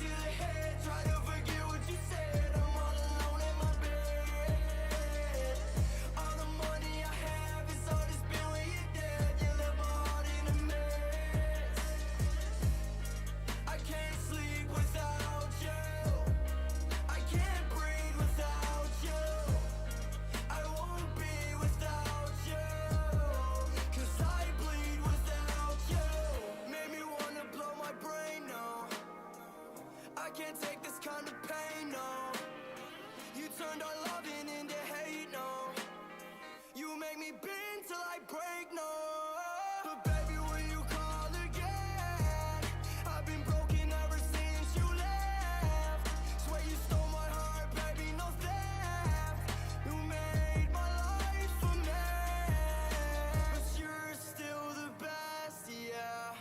to the head, try to forget what you said. I'm all alone in my bed. All the money I have is all that's been when you're dead. You left my heart in a mess. I can't sleep without you. I can't breathe without you. I won't be without you, 'cause I bleed without you. Made me wanna blow my brain, no. I can't take this kind of pain, no. You turned our loving into hate, no. You make me bend till I break, no. But baby, will you call again? I've been broken ever since you left. Swear you stole my heart, baby, no theft. You made my life a mess. But you're still the best, yeah.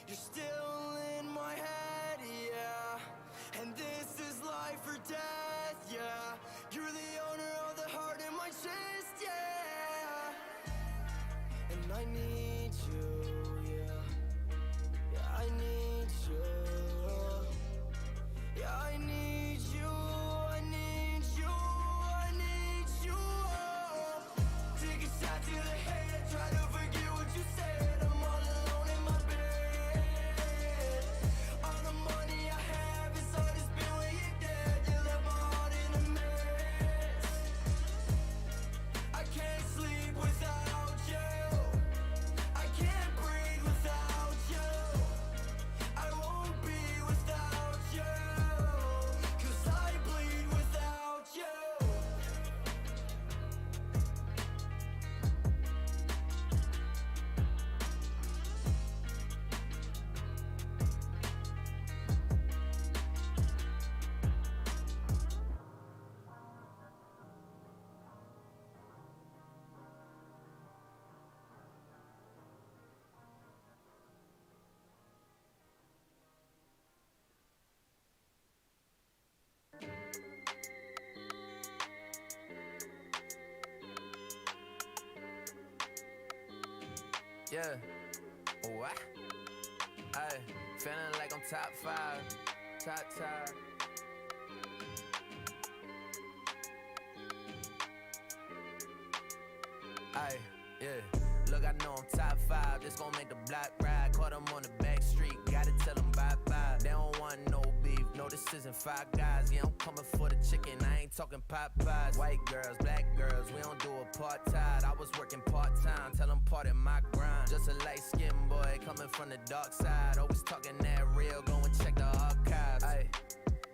You're still in my head, yeah. And this is life or death, yeah. You're the owner of the heart in my chest, yeah. And I need you, yeah. Yeah, I need you. Yeah, I need you, I need you, I need you. Take a shot to the head, try to forget what you said. I'm all alone in my bed. All the money I have is all that's been when you're dead. You left my heart in a mess. I can't sleep without you. I can't breathe without you. I won't be without you, 'cause I bleed without you. Yeah. What? Ay, feeling like I'm top 5. Top. Ay, yeah. Look, I know I'm top 5. This gon' make the block ride. Caught them on the back street. Gotta tell them bye-bye. They don't want no beef. No, this isn't Five Guys. Yeah, I'm coming for the chicken. I ain't talking Popeyes. White girls, black girls. We don't do apartheid. I was working part-time. Tell them part in my grind. Just a light-skinned boy coming from the dark side. Always talking that real. Go and check the archives. Ay,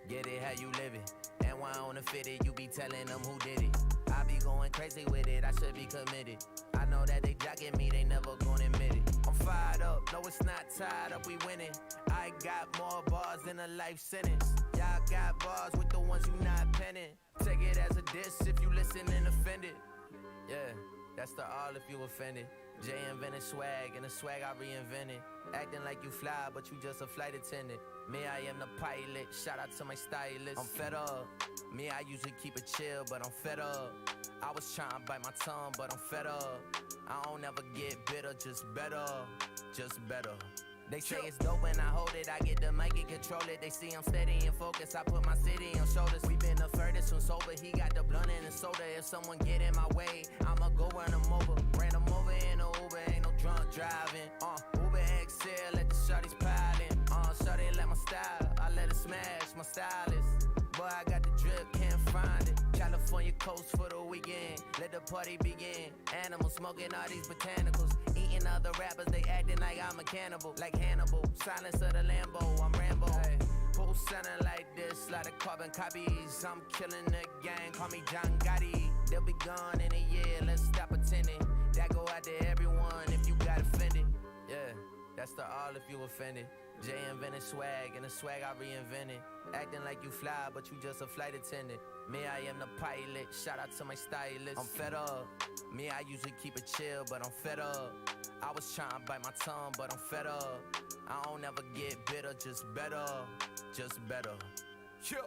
get it how you live it. And why on the fitted, you be telling them who did it. I be going crazy with it, I should be committed. I know that they jocking me, they never gonna admit it. I'm fired up, no it's not tied up, we winning. I got more bars than a life sentence. Y'all got bars with the ones you not penning. Take it as a diss if you listen and offended. Yeah, that's the all if you offended. Jay invented swag, and the swag I reinvented. Acting like you fly, but you just a flight attendant. Me, I am the pilot, shout out to my stylist. I'm fed up. Me, I usually keep it chill, but I'm fed up. I was trying to bite my tongue, but I'm fed up. I don't ever get bitter, just better. Just better. They say it's dope when I hold it, I get the mic and control it. They see I'm steady and focused, I put my city on shoulders. We been the furthest from sober, he got the blunt and the soda. If someone get in my way, I'ma go run them over. Ran them over in a Uber, ain't no drunk driving. Uber XL, let the shorties pilin'. Shorty like my style, I let it smash, my stylist. Boy, I got the drip, can't find it. California coast for the weekend, let the party begin. Animals smoking all these botanicals, eating other rappers, they acting like I'm a cannibal. Like Hannibal, silence of the Lambo, I'm Rambo. Hey, who sounding like this, lot of carbon copies. I'm killing the gang, call me John Gotti. They'll be gone in a year, let's stop pretending. That go out to everyone if you got offended. Yeah, that's the all if you offended. Jay invented swag, and the swag I reinvented. Acting like you fly, but you just a flight attendant. Me, I am the pilot, shout out to my stylist. I'm fed up. Me, I usually keep it chill, but I'm fed up. I was trying to bite my tongue, but I'm fed up. I don't ever get bitter, just better. Just better. Yeah.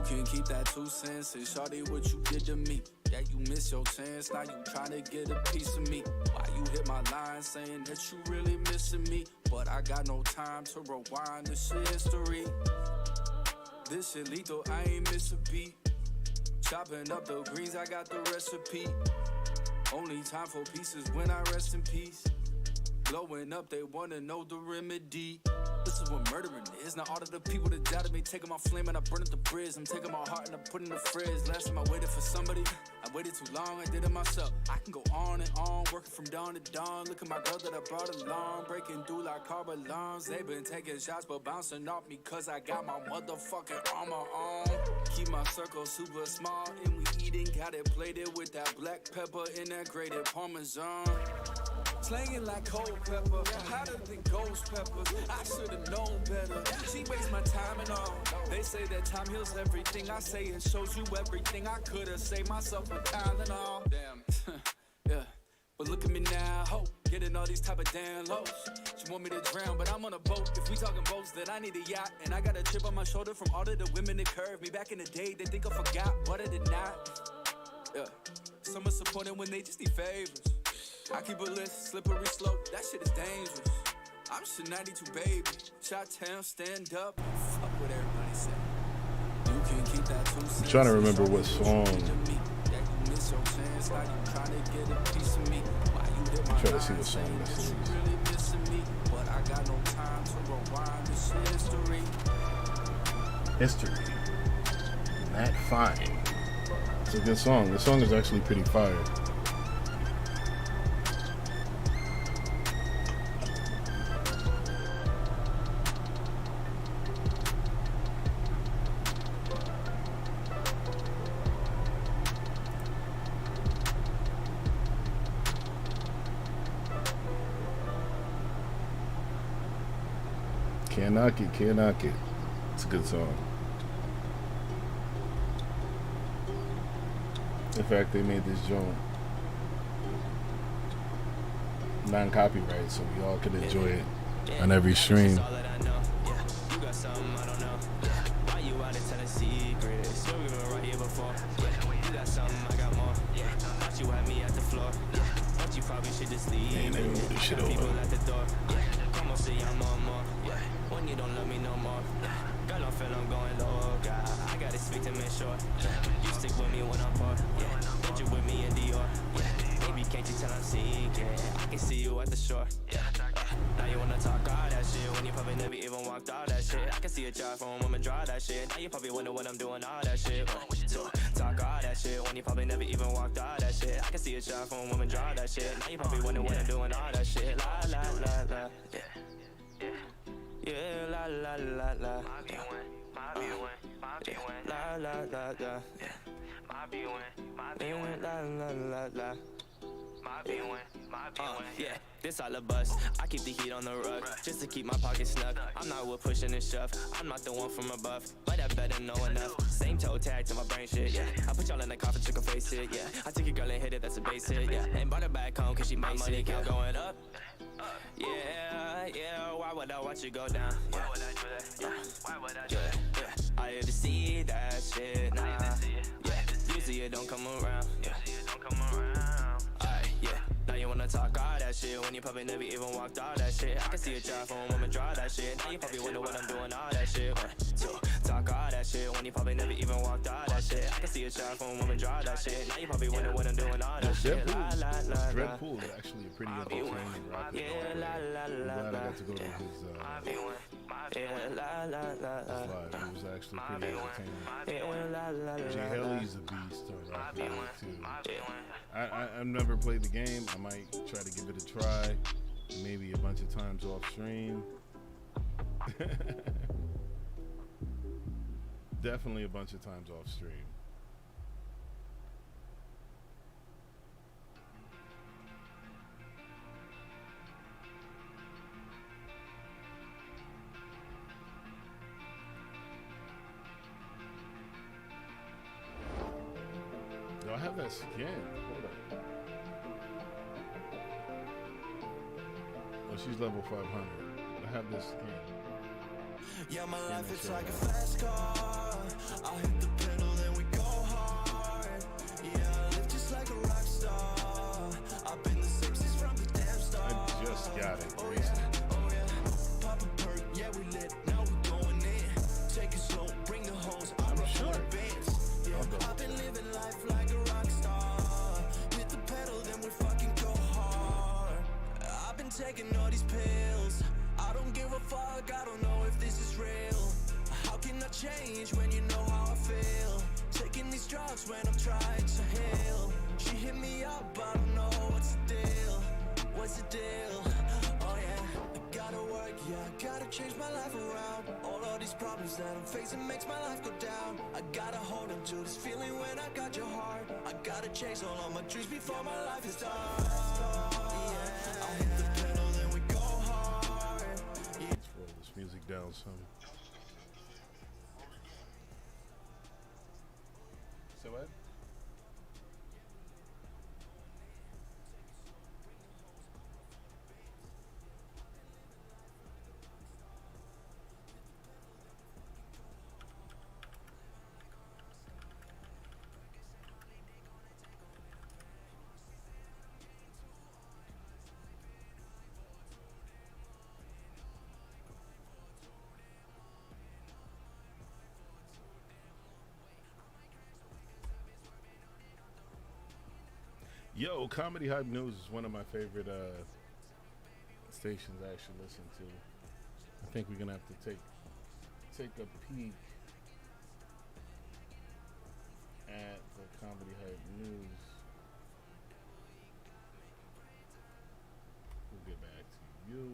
can keep that 2 cents and shawty what you did to me. Yeah, you miss your chance, now you tryna get a piece of me. Why you hit my line saying that you really missing me? But I got no time to rewind, this shit history. This shit lethal, I ain't miss a beat. Chopping up the greens, I got the recipe. Only time for peace is when I rest in peace. Blowing up, they wanna know the remedy. This is what murdering is. Now all of the people that doubted me, taking my flame and I burn up the bridge. I'm taking my heart and I put it in the fridge. Last time I waited for somebody, I waited too long, I did it myself. I can go on and on, working from dawn to dawn. Look at my girl that I brought along, breaking through like car alarms. They been taking shots but bouncing off me cause I got my motherfucking armor on. Keep my circle super small and we eating, got it plated with that black pepper and that grated Parmesan. Slanging like cold pepper, hotter than ghost peppers. I should've known better. She wastes my time and all. They say that time heals everything. I say it shows you everything. I could've saved myself with Tylenol. Damn, yeah. But look at me now, ho, getting all these type of damn lows. She want me to drown, but I'm on a boat. If we talking boats, then I need a yacht. And I got a chip on my shoulder from all of the women that curved me back in the day. They think I forgot, but I did not. Yeah, some are supporting when they just need favors. I keep a list, slippery slope, that shit is dangerous. I'm shit 92, baby. Shot town, stand up. Fuck what everybody said. You can keep that 2 cents. I'm trying to remember what song. I'm trying to see what song this is. But I got no time to rewind, this shit history. History. Matt Fine. It's a good song. The song is actually pretty fire. Can't knock it, can't knock it. It's a good song. In fact, they made this joint non-copyright, so we all can enjoy it on every stream. Man, they move this shit over. When you don't love me no more, girl, I feel I'm going low. God, I gotta speak to make sure you stick with me when I'm poor. Put you with me in Dior. Baby, can't you tell I'm seeking? I can see you at the shore. Now you wanna talk all that shit when you probably never even walked all that shit. I can see a drive from woman draw that shit. Now you probably wonder when I'm doing all that shit. So talk all that shit when you probably never even walked all that shit. I can see a drive from woman draw that shit. Now you probably wonder when I'm doing all that shit. La la la la. Yeah, la la la la. My view la la la la. My view la la la la. Yeah, this all a bust. I keep the heat on the rug just to keep my pockets snug. I'm not with pushing and shove. I'm not the one from above, but I better know enough. Same toe tag to my brain shit. Yeah, I put y'all in the coffin, chicken face it. Yeah, I took your girl and hit it. That's a base hit. Yeah, and brought her back home 'cause she made money count going up. Yeah, yeah. Why would I watch you go down? Yeah. Why would I do that? Yeah. Why would I do that? Yeah. I had to see that shit now. Yeah, usually it don't come around. Yeah. Yeah. Now you wanna talk all that shit when you probably never even walked all that shit. I can see a drive from a woman draw that shit. Now you probably wonder what I'm doing all that shit. So talk all that shit when you probably never even walked all that shit. I can see a drive from a woman draw that shit. Now you probably wonder what I'm doing all that shit. La la la. Dreadpool is actually a pretty entertaining rock. Yeah, la la la. I'm glad I got to go to his live. It was actually pretty entertaining. Jay Haley's a beast on rock music too. I've never played the game. I might try to give it a try, maybe a bunch of times off stream. Definitely a bunch of times off stream. Do I have that skin? Hold up. Oh, she's level 500. I have this skin. Yeah, my life it's like a fast car. I hit the pedal, then we go hard. Yeah, I live just like a rock star. I've been the same since from the damn start. I just got it. Oh yeah, pop a perk, yeah we lit, now we going in. Take it slow, bring the hose, I'm sure. Bands. Yeah, I've been living life like a rock star. Hit the pedal, then we fucking go hard. I've been taking all these pills. I don't give a fuck, I don't know if this is real. How can I change when you know how I feel? Taking these drugs when I'm trying to heal. She hit me up, I don't know what's the deal. What's the deal? Oh yeah, I gotta work, yeah, I gotta change my life around. All of these problems that I'm facing makes my life go down. I gotta hold on to this feeling when I got your heart. I gotta chase all of my dreams before my life is done. Yeah, I hit the pedal, then we go hard. Let's roll this music down some. So what? Yo, Comedy Hype News is one of my favorite stations I actually listen to. I think we're gonna have to take a peek at the Comedy Hype News. We'll get back to you.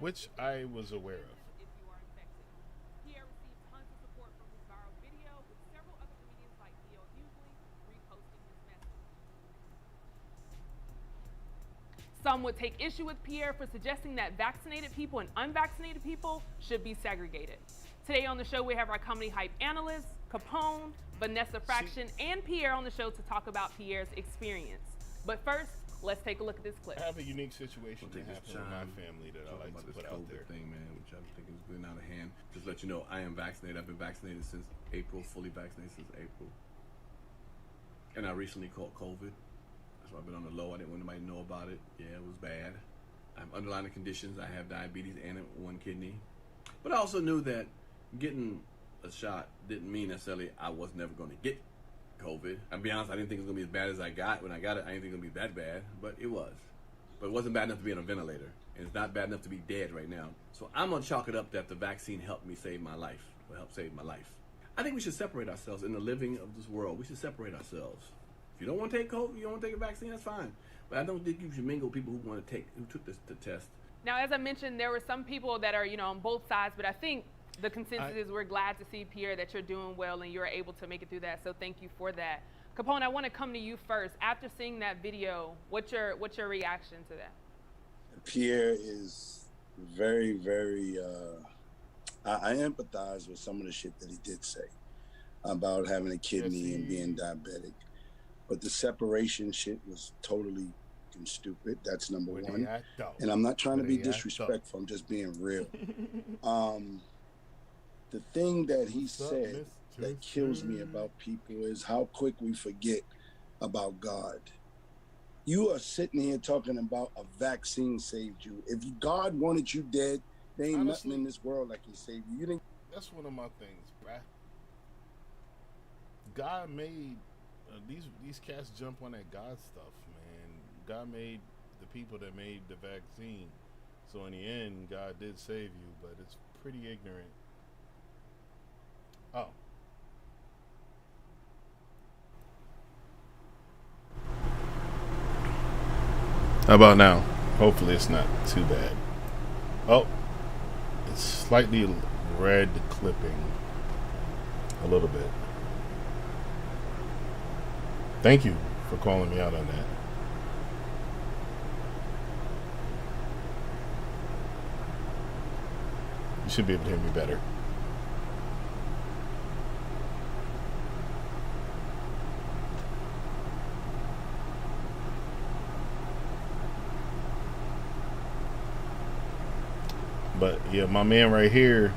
Which I was aware of. Pierre received tons of support from his viral video, with several other comedians like D.L. Hughley reposting his message. Some would take issue with Pierre for suggesting that vaccinated people and unvaccinated people should be segregated. Today on the show, we have our Comedy Hype analysts, Capone, Vanessa Fraction, and Pierre on the show to talk about Pierre's experience. But first, let's take a look at this clip. I have a unique situation that happened with my family that I like to put out there. Thing, man, which I think is getting out of hand. Just let you know, I am vaccinated. I've been vaccinated since April, fully vaccinated since April. And I recently caught COVID. That's why I've been on the low. I didn't want anybody to know about it. Yeah, it was bad. I have underlying conditions. I have diabetes and one kidney. But I also knew that getting a shot didn't mean necessarily I was never going to get COVID. I'll be honest, I didn't think it was going to be as bad as I got. When I got it, I didn't think it was going to be that bad, but it was. But it wasn't bad enough to be on a ventilator, and it's not bad enough to be dead right now. So I'm going to chalk it up that the vaccine helped me save my life, or helped save my life. I think we should separate ourselves in the living of this world. We should separate ourselves. If you don't want to take COVID, you don't want to take a vaccine, that's fine. But I don't think you should mingle people who want to take, who took the test. Now, as I mentioned, there were some people that are, on both sides, but I think the consensus is we're glad to see, Pierre, that you're doing well and you're able to make it through that. So thank you for that. Capone, I want to come to you first. After seeing that video, what's your reaction to that? Pierre is very, very, I empathize with some of the shit that he did say about having a kidney and being diabetic. But the separation shit was totally stupid. That's number one. And I'm not trying to be disrespectful. I'm just being real. The thing that he said that kills me about people is how quick we forget about God. You are sitting here talking about a vaccine saved you. If God wanted you dead, there ain't nothing in this world like he saved you. You didn't. That's one of my things, bruh. God made these cats jump on that God stuff, man. God made the people that made the vaccine. So in the end, God did save you, but it's pretty ignorant. Oh. How about now? Hopefully it's not too bad. Oh. It's slightly red clipping. A little bit. Thank you for calling me out on that. should be able to hear me better. But yeah, my man right here,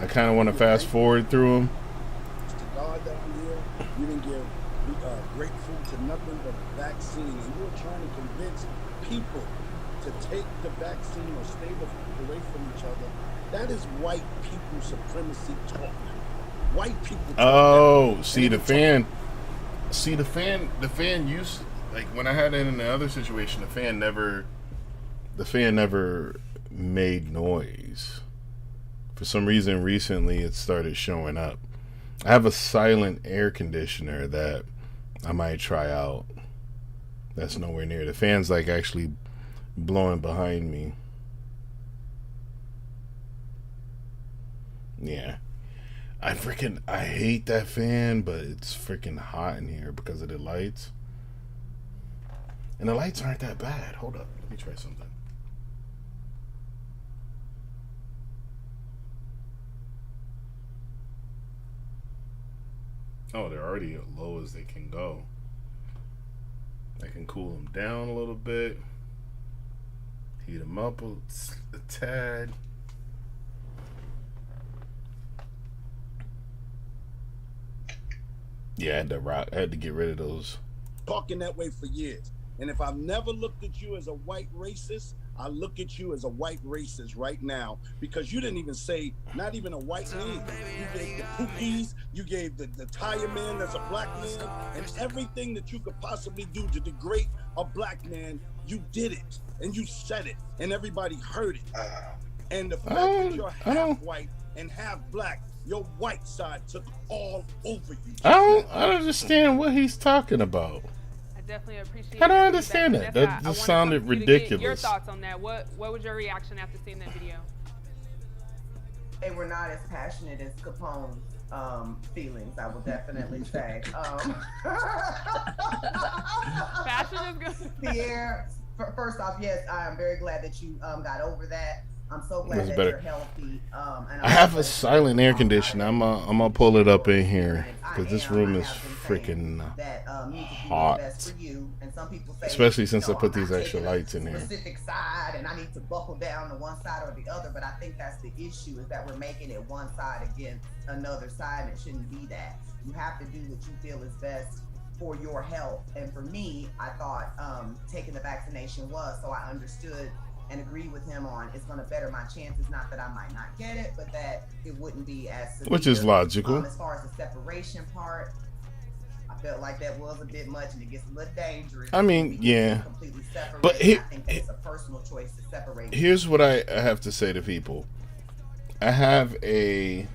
I kind of want to fast forward through him. Mr. God down here, you didn't give great food to nothing but a vaccine, and you were trying to convince people to take the vaccine or stay away from each other. That is white people supremacy talk. White people talk. Oh, see the fan. See the fan. The fan used, like when I had it in the other situation, the fan never made noise. For some reason, recently it started showing up. I have a silent air conditioner that I might try out. That's nowhere near. The fan's like actually blowing behind me. Yeah. I hate that fan, but it's freaking hot in here because of the lights. And the lights aren't that bad. Hold up. Let me try something. Oh, they're already as low as they can go. I can cool them down a little bit. Heat them up a tad. Yeah, I had to get rid of those. Talking that way for years. And if I've never looked at you as a white racist, I look at you as a white racist right now, because you didn't even say, not even a white name. You gave the Pookies, you gave the tire man that's a black man, and everything that you could possibly do to degrade a black man, you did it. And you said it, and everybody heard it. And the fact that you're half white and half black, your white side took all over you. I don't understand what he's talking about. Definitely appreciate. I don't understand that. That just sounded ridiculous. Your thoughts on that? What was your reaction after seeing that video? They were not as passionate as Capone's feelings, I will definitely say. Passion is good. Pierre, first off, yes, I am very glad that you got over that. I'm so glad that you're healthy. And I have a silent air conditioner. I'm gonna pull it up in here because this room is freaking hot. Especially since I put these extra lights in here. Specific side, and I need to buckle down to one side or the other. But I think that's the issue, is that we're making it one side against another side, and it shouldn't be that. You have to do what you feel is best for your health. And for me, I thought taking the vaccination was, so I understood and agree with him on it's going to better my chances. Not that I might not get it, but that it wouldn't be as severe. Which is logical. As far as the separation part, I felt like that was a bit much, and it gets a little dangerous. I mean, yeah. But I think it's a personal choice to separate. Here's what I have to say to people. I have a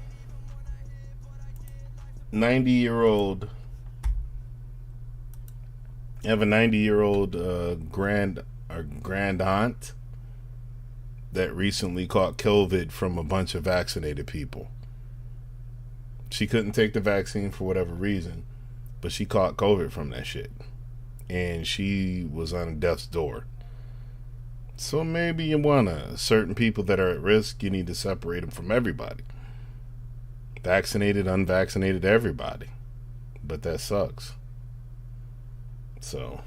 90-year-old. I have a 90-year-old grand aunt that recently caught COVID from a bunch of vaccinated people. She couldn't take the vaccine for whatever reason, but she caught COVID from that shit. And she was on death's door. So maybe you wanna, certain people that are at risk, you need to separate them from everybody. Vaccinated, unvaccinated, everybody. But that sucks. So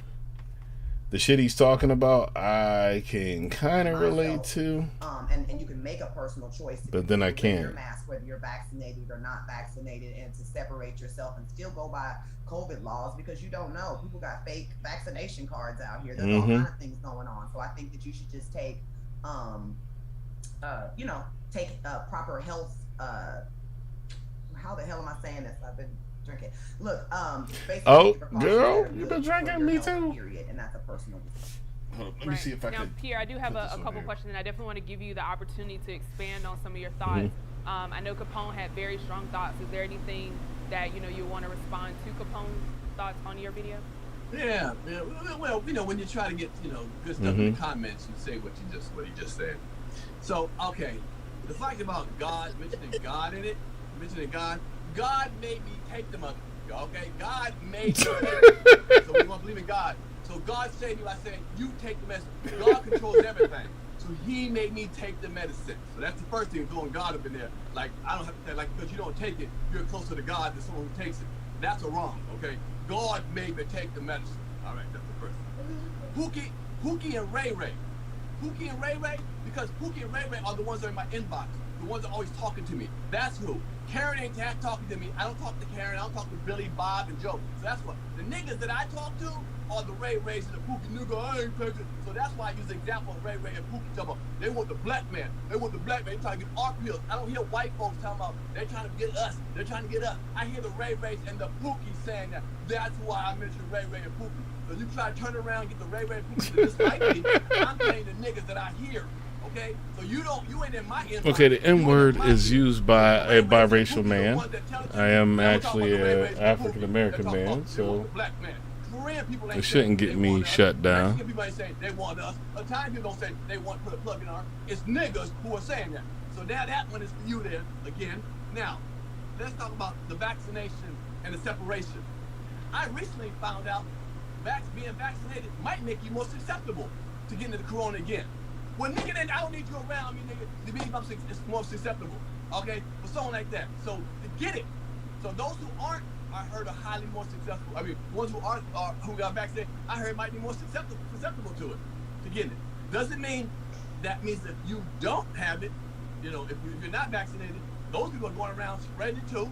the shit he's talking about, I can kind of relate to. And you can make a personal choice. But then I can't. Your mask, whether you're vaccinated or not vaccinated, and to separate yourself and still go by COVID laws, because you don't know. People got fake vaccination cards out here. There's all kind of things going on. So I think that you should just take, take proper health. How the hell am I saying this? I've been drinking. Look, oh, girl, you've been drinking, me too. Period, and that's a personal decision. Let me see if I can. Now, Pierre, I do have a couple questions, and I definitely want to give you the opportunity to expand on some of your thoughts. I know Capone had very strong thoughts. Is there anything that you want to respond to Capone's thoughts on your video? Yeah. Well, when you try to get good stuff in the comments, you say what he just said. So, okay, the fact about God, mentioning God in it, God made me take the mother. Okay, God made me take it. So we want to believe in God. So God said to you, I said, you take the message. God controls everything. So he made me take the medicine. So that's the first thing, throwing God up in there. Like, I don't have to, like, because you don't take it, you're closer to God than someone who takes it. That's a wrong, okay? God made me take the medicine. All right, that's the first thing. Pookie and Ray Ray. Pookie and Ray Ray, because Pookie and Ray Ray are the ones that are in my inbox. The ones that are always talking to me. That's who. Karen ain't talking to me. I don't talk to Karen. I don't talk to Billy, Bob, and Joe. So that's what. The niggas that I talk to are the Ray Rays and the Pookie nigga. I ain't taking. So that's why I use the example of Ray Ray and Pookie talking about they want the black man. They want the black man. They trying to get our pills. I don't hear white folks talking about they're trying to get us. They're trying to get us. I hear the Ray Rays and the Pookie saying that. That's why I mentioned Ray Ray and Pookie. So you try to turn around and get the Ray Ray and Pookie to dislike me. I'm saying the niggas that I hear. Okay, so you ain't in my inbox. Okay, the N word is used by a biracial man. I am actually an African American man, so it shouldn't get me shut down. People ain't saying they want us. A time people don't say they want to put a plug in our. It's niggas who are saying that. So now that one is for you there again. Now, let's talk about the vaccination and the separation. I recently found out being vaccinated might make you more susceptible to getting the corona again. Well, nigga, then I don't need you around me, nigga, to be more susceptible, okay, for something like that. So, to get it. So, those who aren't, I heard, are highly more successful. I mean, ones who aren't, who got vaccinated, I heard might be more susceptible to it, to getting it. Doesn't mean that means that you don't have it. You know, if you're not vaccinated, those people are going around spreading it too.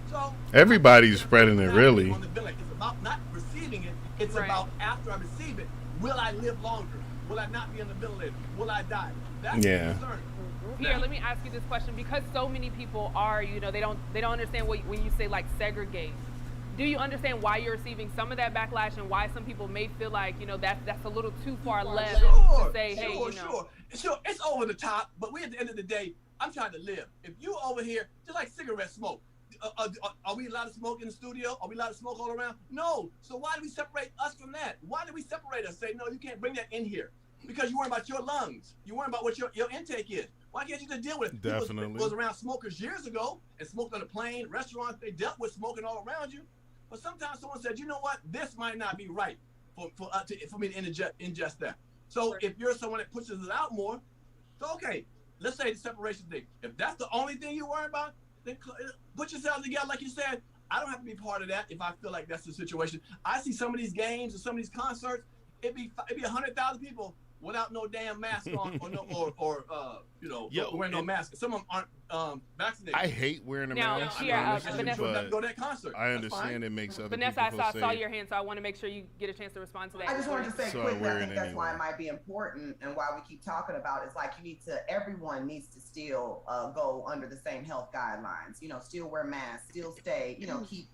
So, everybody's spreading it, really. It's about not receiving it. It's about after I receive it, will I live longer? Will I not be on the ventilator? Will I die? That's the concern. Here, let me ask you this question, because so many people are, you know, they don't understand when you say like segregate. Do you understand why you're receiving some of that backlash and why some people may feel like, you know, that's a little too far left to say, hey, you know. Sure, it's over the top, but we at the end of the day, I'm trying to live. If you over here, just like cigarette smoke, are we allowed to smoke in the studio? Are we allowed to smoke all around? No. So why do we separate us from that? Why do we separate us? Say, no, you can't bring that in here. Because you worry about your lungs. You worry about what your intake is. Why can't you just deal with it? Definitely. People was around smokers years ago and smoked on a plane, restaurants. They dealt with smoking all around you. But sometimes someone said, you know what? This might not be right for me to ingest that. So if you're someone that pushes it out more, so okay, let's say the separation thing. If that's the only thing you worry about, then put yourselves together, like you said. I don't have to be part of that if I feel like that's the situation. I see some of these games and some of these concerts. It'd be 100,000 people without no damn mask on, wearing no mask. Some of them aren't vaccinated. I hate wearing a mask. Vanessa, go to that concert. I understand it makes other Vanessa, people I saw your hand, so I want to make sure you get a chance to respond to that. I just wanted to say quickly, I think that's why it might be important, and why we keep talking about it. It's like everyone needs to still go under the same health guidelines. You know, still wear masks, still stay, keep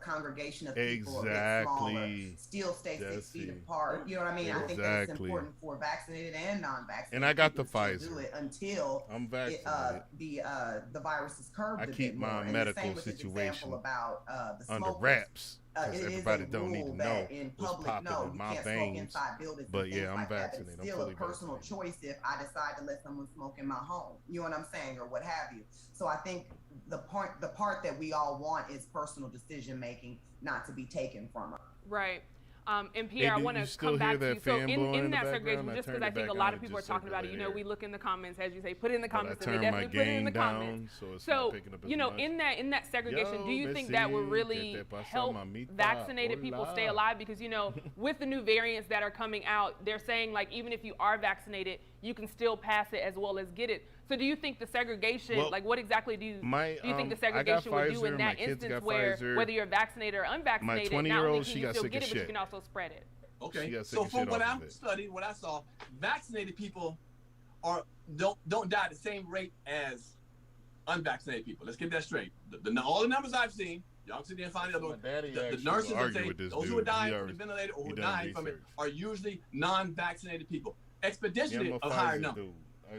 congregation of people a bit smaller, still stay 6 feet apart. You know what I mean? I think that's important for vaccinated and non-vaccinated. And I got the Pfizer. Do it until I'm vaccinated. The virus is curbed. I keep my medical situation about the under smokers. wraps. Everybody don't need to know what's popping in my veins. But yeah, I'm vaccinated. It's still a personal choice if I decide to let someone smoke in my home. You know what I'm saying, or what have you. So I think the part that we all want is personal decision making, not to be taken from us. Right. And Pierre, I want to come back to you. So in that segregation, just because I think a lot of people are talking about it, we look in the comments, as you say, put it in the comments, and we definitely put it in the comments. So, in that segregation, do you think that would really help vaccinated people stay alive? Because, with the new variants that are coming out, they're saying, like, even if you are vaccinated, you can still pass it as well as get it. So do you think the segregation, what exactly do you think the segregation would do in that instance where whether you're vaccinated or unvaccinated, not only can you still get it, but you can also spread it? Okay, so from what I've studied, what I saw, vaccinated people don't die at the same rate as unvaccinated people. Let's get that straight. All the numbers I've seen, y'all can sit there and find the other one. The nurses will say those who are dying from the ventilator or who are dying from it are usually non-vaccinated people. Exponentially a higher number.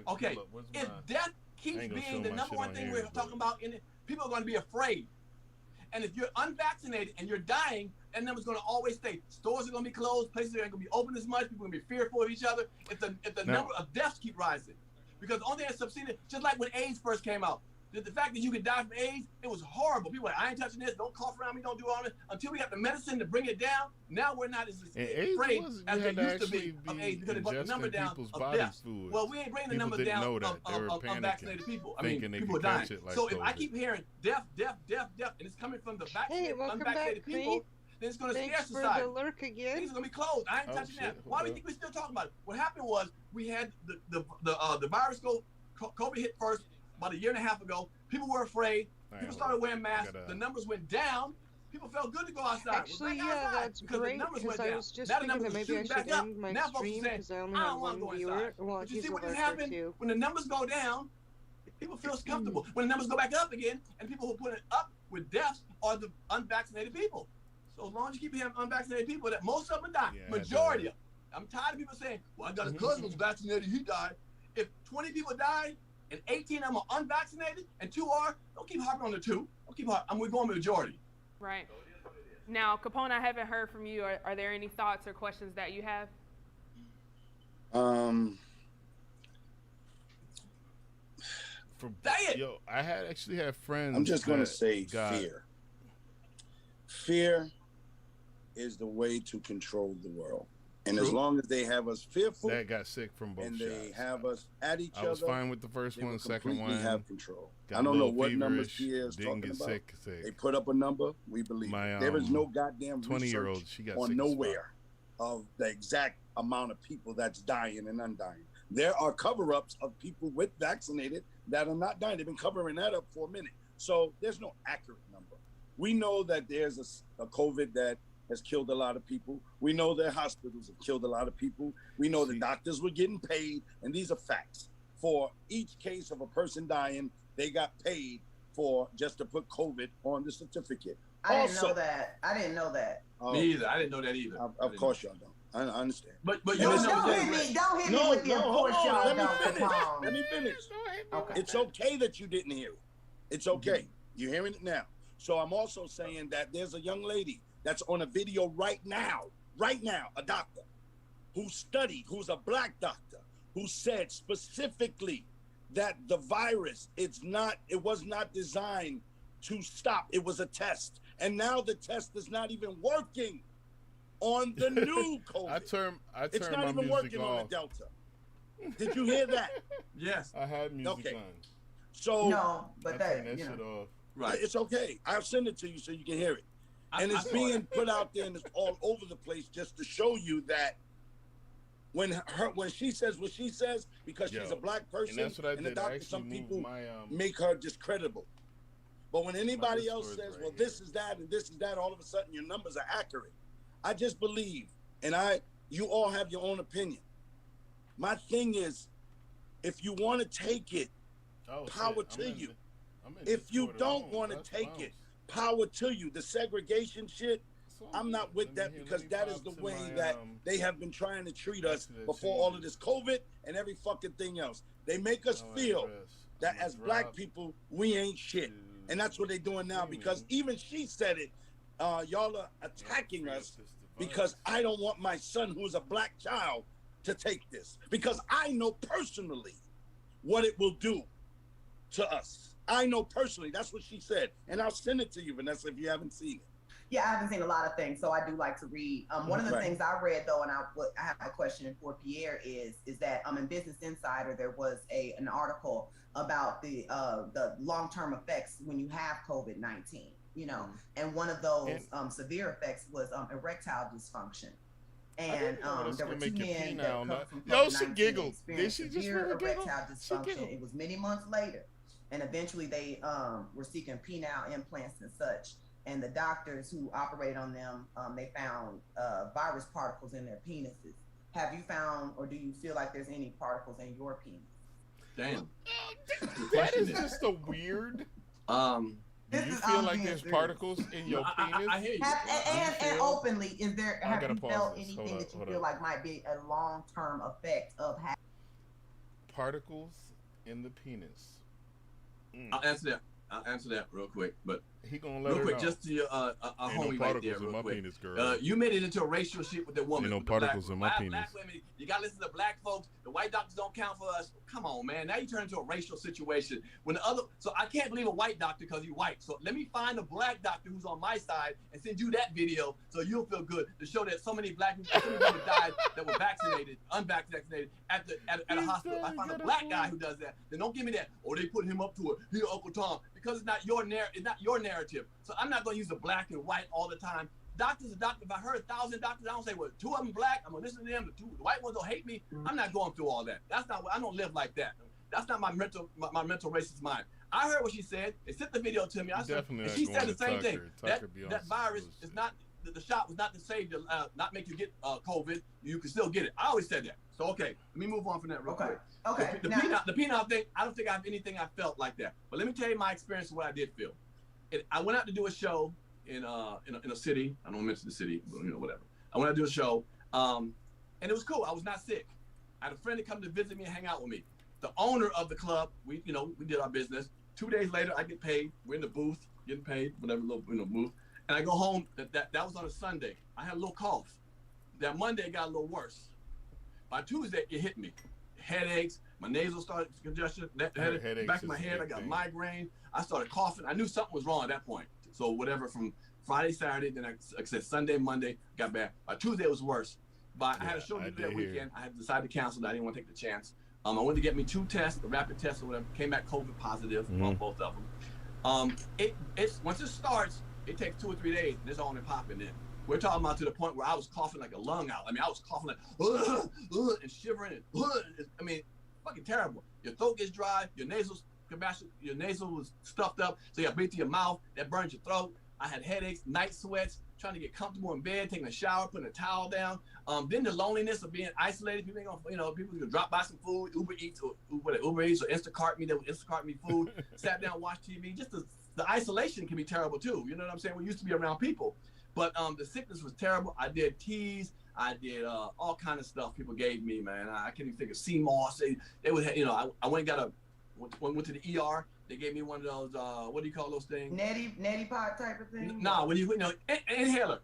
Okay, if death keeps being the number one thing we're talking about, people are going to be afraid. And if you're unvaccinated and you're dying, that number's going to always stay. Stores are going to be closed. Places aren't going to be open as much. People are going to be fearful of each other. If the number of deaths keep rising, because the only thing that's succeeded, just like when AIDS first came out, the fact that you could die from AIDS, it was horrible. People were like, I ain't touching this, don't cough around me, don't do all this. Until we got the medicine to bring it down, now we're not as afraid as they used to be of AIDS because they brought the number down of deaths. Well, we ain't bringing the number down of unvaccinated people. I mean, people are dying. So if I keep hearing death, and it's coming from the vaccinated, unvaccinated people, then it's going to scare society. Thanks for the lurk again. Things are going to be closed. I ain't touching that. Why do you think we're still talking about it? What happened was we had the virus COVID hit first about a year and a half ago. People were afraid. People started wearing masks. The numbers went down. People felt good to go outside. Actually, yeah, that's great, because I was just thinking that maybe I should end my stream because I only have one viewer. Well, but you he's see a what just lurker happened? too. When the numbers go down, people feel comfortable. When the numbers go back up again, and people who put it up with deaths are the unvaccinated people. So as long as you keep hearing unvaccinated people, that most of them die. Majority of them. I'm tired of people saying, well, I got a cousin who's vaccinated, he died. If 20 people died, and 18 of them are unvaccinated, and 2 are, don't keep harping on the 2. Don't keep harping. We're going majority. Right. Now, Capone, I haven't heard from you. Are there any thoughts or questions that you have? Yo, I actually had friends. I'm just going to say fear. Fear is the way to control the world. And as long as they have us fearful, that got sick from both and shots. they have us at each other. I was fine with the first one, second one. Have control. Got I don't know what feverish, numbers Pierre is talking about. Sick. They put up a number, we believe. There is no goddamn 20-year-old, she got on sick nowhere of the exact amount of people that's dying and undying. There are cover-ups of people with vaccinated that are not dying. They've been covering that up for a minute. So there's no accurate number. We know that there's a COVID that has killed a lot of people. We know that hospitals have killed a lot of people. We know the doctors were getting paid, and these are facts. For each case of a person dying, they got paid for just to put COVID on the certificate. I didn't know that. I didn't know that. Me either. I didn't know that either. Of course y'all don't. I understand. But you don't hit me with the hold on. Let me finish. finish. Okay. It's okay that you didn't hear it. It's okay. You're hearing it now. So I'm also saying that there's a young lady that's on a video right now, a doctor who studied, who's a black doctor, who said specifically that the virus, it was not designed to stop. It was a test. And now the test is not even working on the new COVID. I turned it's not my even music working off. on the Delta. Did you hear that? Yes. I had music on. So no, but I that turned that shit off. Right. It's okay. I'll send it to you so you can hear it. And it's being put out there and it's all over the place just to show you that when she says what she says, because she's a black person, and that's what I and the did. doctor, some people my, make her discredible. But when anybody else says, well, this is that and this is that, all of a sudden your numbers are accurate. I just believe, and you all have your own opinion. My thing is, if you want to take it, power to you. If you don't want to take it, power to you. The segregation shit, I'm not with that because that is the way that they have been trying to treat us before all of this COVID and every fucking thing else. They make us feel that as black people, we ain't shit. And that's what they're doing now because even she said it, y'all are attacking us because I don't want my son who's a black child to take this because I know personally what it will do to us. I know personally, that's what she said. And I'll send it to you, Vanessa, if you haven't seen it. Yeah, I haven't seen a lot of things, so I do like to read. One of the things I read, though, and I have a question for Pierre, is that in Business Insider, there was an article about the long-term effects when you have COVID-19, and one of those severe effects was erectile dysfunction. And there were 2 men that come from COVID-19 experienced severe erectile dysfunction. It was many months later. And eventually they were seeking penile implants and such. And the doctors who operate on them, they found virus particles in their penises. Have you found, or do you feel like there's any particles in your penis? Damn. That is just a weird. Do you feel like there's particles in your penis? I hear you. And openly, have you felt anything that you feel like might be a long-term effect of having particles in the penis? I'll answer that. I'll answer that real quick, but he gonna let real her quick, know. just to your homie right there, real quick. Penis, girl. You made it into a racial shit with the woman. Ain't no particles in my penis. Black women, you gotta listen to black folks. The white doctors don't count for us. Come on, man. Now you turn into a racial situation. So I can't believe a white doctor because he's white. So let me find a black doctor who's on my side and send you that video so you'll feel good to show that so many black people died that were vaccinated, unvaccinated at a hospital. I find a black guy who does that. Then don't give me that. Or they put him up to it. He Uncle Tom. Because it's not your narrative. So I'm not gonna use the black and white all the time. Doctors are doctors. If I heard 1,000 doctors, I don't say, well, 2 of them black. I'm gonna listen to them. The white ones don't hate me. I'm not going through all that. That's not. I don't live like that. That's not my mental racist mind. I heard what she said. They sent the video to me. I said, and she said the same thing. That virus is not. The shot was not to save you, not make you get COVID. You can still get it. I always said that. So okay, let me move on from that real quick. Okay. The penile thing. I don't think I have anything I felt like that. But let me tell you my experience of what I did feel. I went out to do a show in a city. I don't mention the city, but whatever. I went out to do a show, and it was cool. I was not sick. I had a friend that come to visit me and hang out with me. The owner of the club, we did our business. 2 days later, I get paid. We're in the booth, getting paid, whatever little booth. And I go home. That was on a Sunday. I had a little cough. That Monday it got a little worse. By Tuesday, it hit me. Headaches. My nasal started congestion. Back of my head, I got migraine. I started coughing. I knew something was wrong at that point. So whatever, from Friday, Saturday, then like I said, Sunday, Monday, got bad. By Tuesday, it was worse. But I had a show to do that weekend. I had decided to cancel that. I didn't want to take the chance. I went to get me 2 tests, the rapid test or whatever. Came back COVID positive on both of them. It's once it starts, it takes 2 or 3 days, and it's on and popping in. We're talking about to the point where I was coughing like a lung out. I mean, I was coughing like, and shivering, and, fucking terrible. Your throat gets dry, your nasal was stuffed up, so you got breathe through your mouth, that burns your throat. I had headaches, night sweats, trying to get comfortable in bed, taking a shower, putting a towel down. Then the loneliness of being isolated. People ain't gonna, people gonna drop by some food, Uber Eats or Instacart me. They would Instacart me food. Sat down, watched TV. Just the isolation can be terrible too. You know what I'm saying? We used to be around people, but the sickness was terrible. I did teas. I did all kind of stuff people gave me, man. I can't even think of sea moss. They would, I went and went to the ER. They gave me one of those, what do you call those things? Neti pot type of thing? Nah, when you, an inhaler.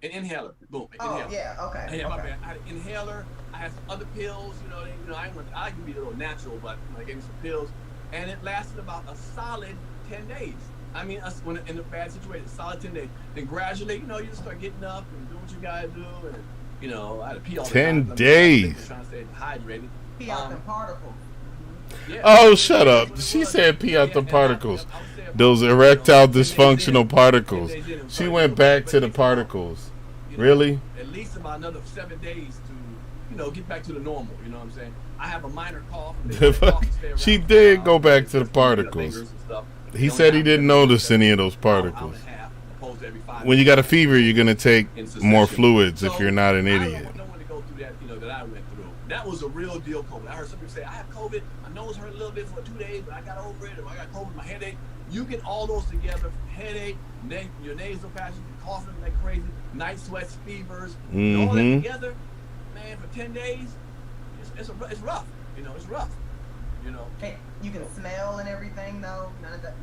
Boom. Oh, inhaler. yeah, okay. Yeah, my bad. I had an inhaler. I had some other pills, I can be a little natural, but they gave me some pills. And it lasted about a solid 10 days. I mean, when in a bad situation, solid 10 days. Then gradually, you just start getting up and doing what you gotta do. And, I had to pee all the time. 10 days. Trying to stay hydrated. Pee out the particles. Yeah. Oh, shut up. She said pee out the particles. Those erectile dysfunctional particles. She went back to the particles. Really? At least about another 7 days to, get back to the normal. You know what I'm saying? I have a minor cough. She did go back to the particles. He said he didn't notice any of those particles. When you got a fever, you're going to take more fluids if you're not an idiot. I don't want to go through that, that I went through. That was a real deal COVID. I heard some people say, I have COVID. My nose hurt a little bit for 2 days, but I got over it. Or I got COVID, my headache. You get all those together, headache, your nasal passages, coughing like crazy, night sweats, fevers, all that together, man, for 10 days, it's rough. It's rough. Hey, you can smell and everything, though. None of that,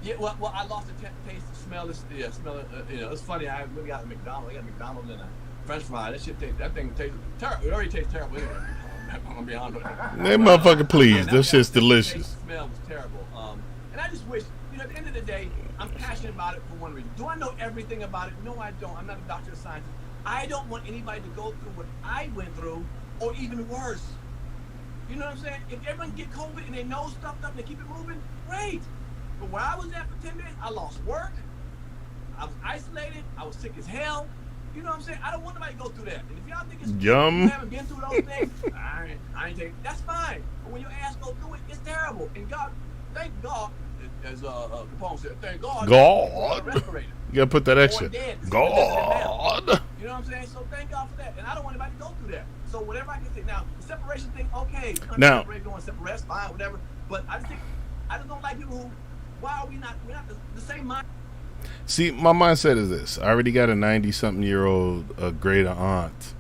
Yeah, well, I lost the taste, the smell. Smell it. It's funny. I really got a McDonald's. I got McDonald's and a French fry. That thing tastes terrible. It already tastes terrible anyway. I'm gonna be honest with you. That motherfucker, please. That shit's delicious. The smell was terrible. And I just wish, at the end of the day, I'm passionate about it for one reason. Do I know everything about it? No, I don't. I'm not a doctor of science. I don't want anybody to go through what I went through, or even worse. You know what I'm saying? If everyone get COVID and they nose stuffed up and they keep it moving, great. But where I was at for 10 days, I lost work. I was isolated. I was sick as hell. You know what I'm saying? I don't want nobody to go through that. And if y'all think it's you haven't been through those things, I ain't taking. That's fine. But when your ass go through it, it's terrible. And God, thank God, as Capone said, thank God. You gotta put that extra. God. You know what I'm saying? So thank God for that. And I don't want anybody to go through that. So whatever I can say. Now, the separation thing, okay. Now, separate, fine, whatever. But I just don't like people who. Why are we're not the same mind? See, my mindset is this. I already got a 90-something-year-old grand aunt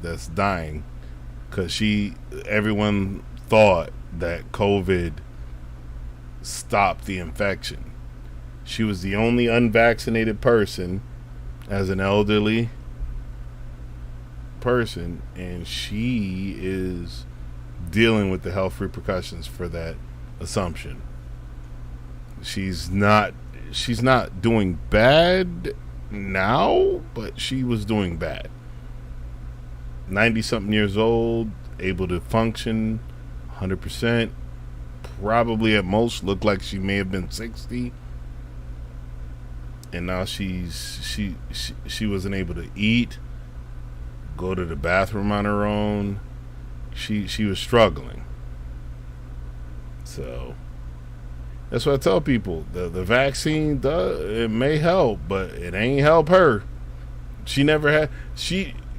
that's dying because everyone thought that COVID stop the infection. She was the only unvaccinated person as an elderly person, and she is dealing with the health repercussions for that assumption. She's not doing bad now, but she was doing bad. 90-something years old, able to function 100%, probably at most looked like she may have been 60. And now she wasn't able to eat, go to the bathroom on her own. She was struggling. So that's what I tell people. The vaccine it may help, but it ain't help her.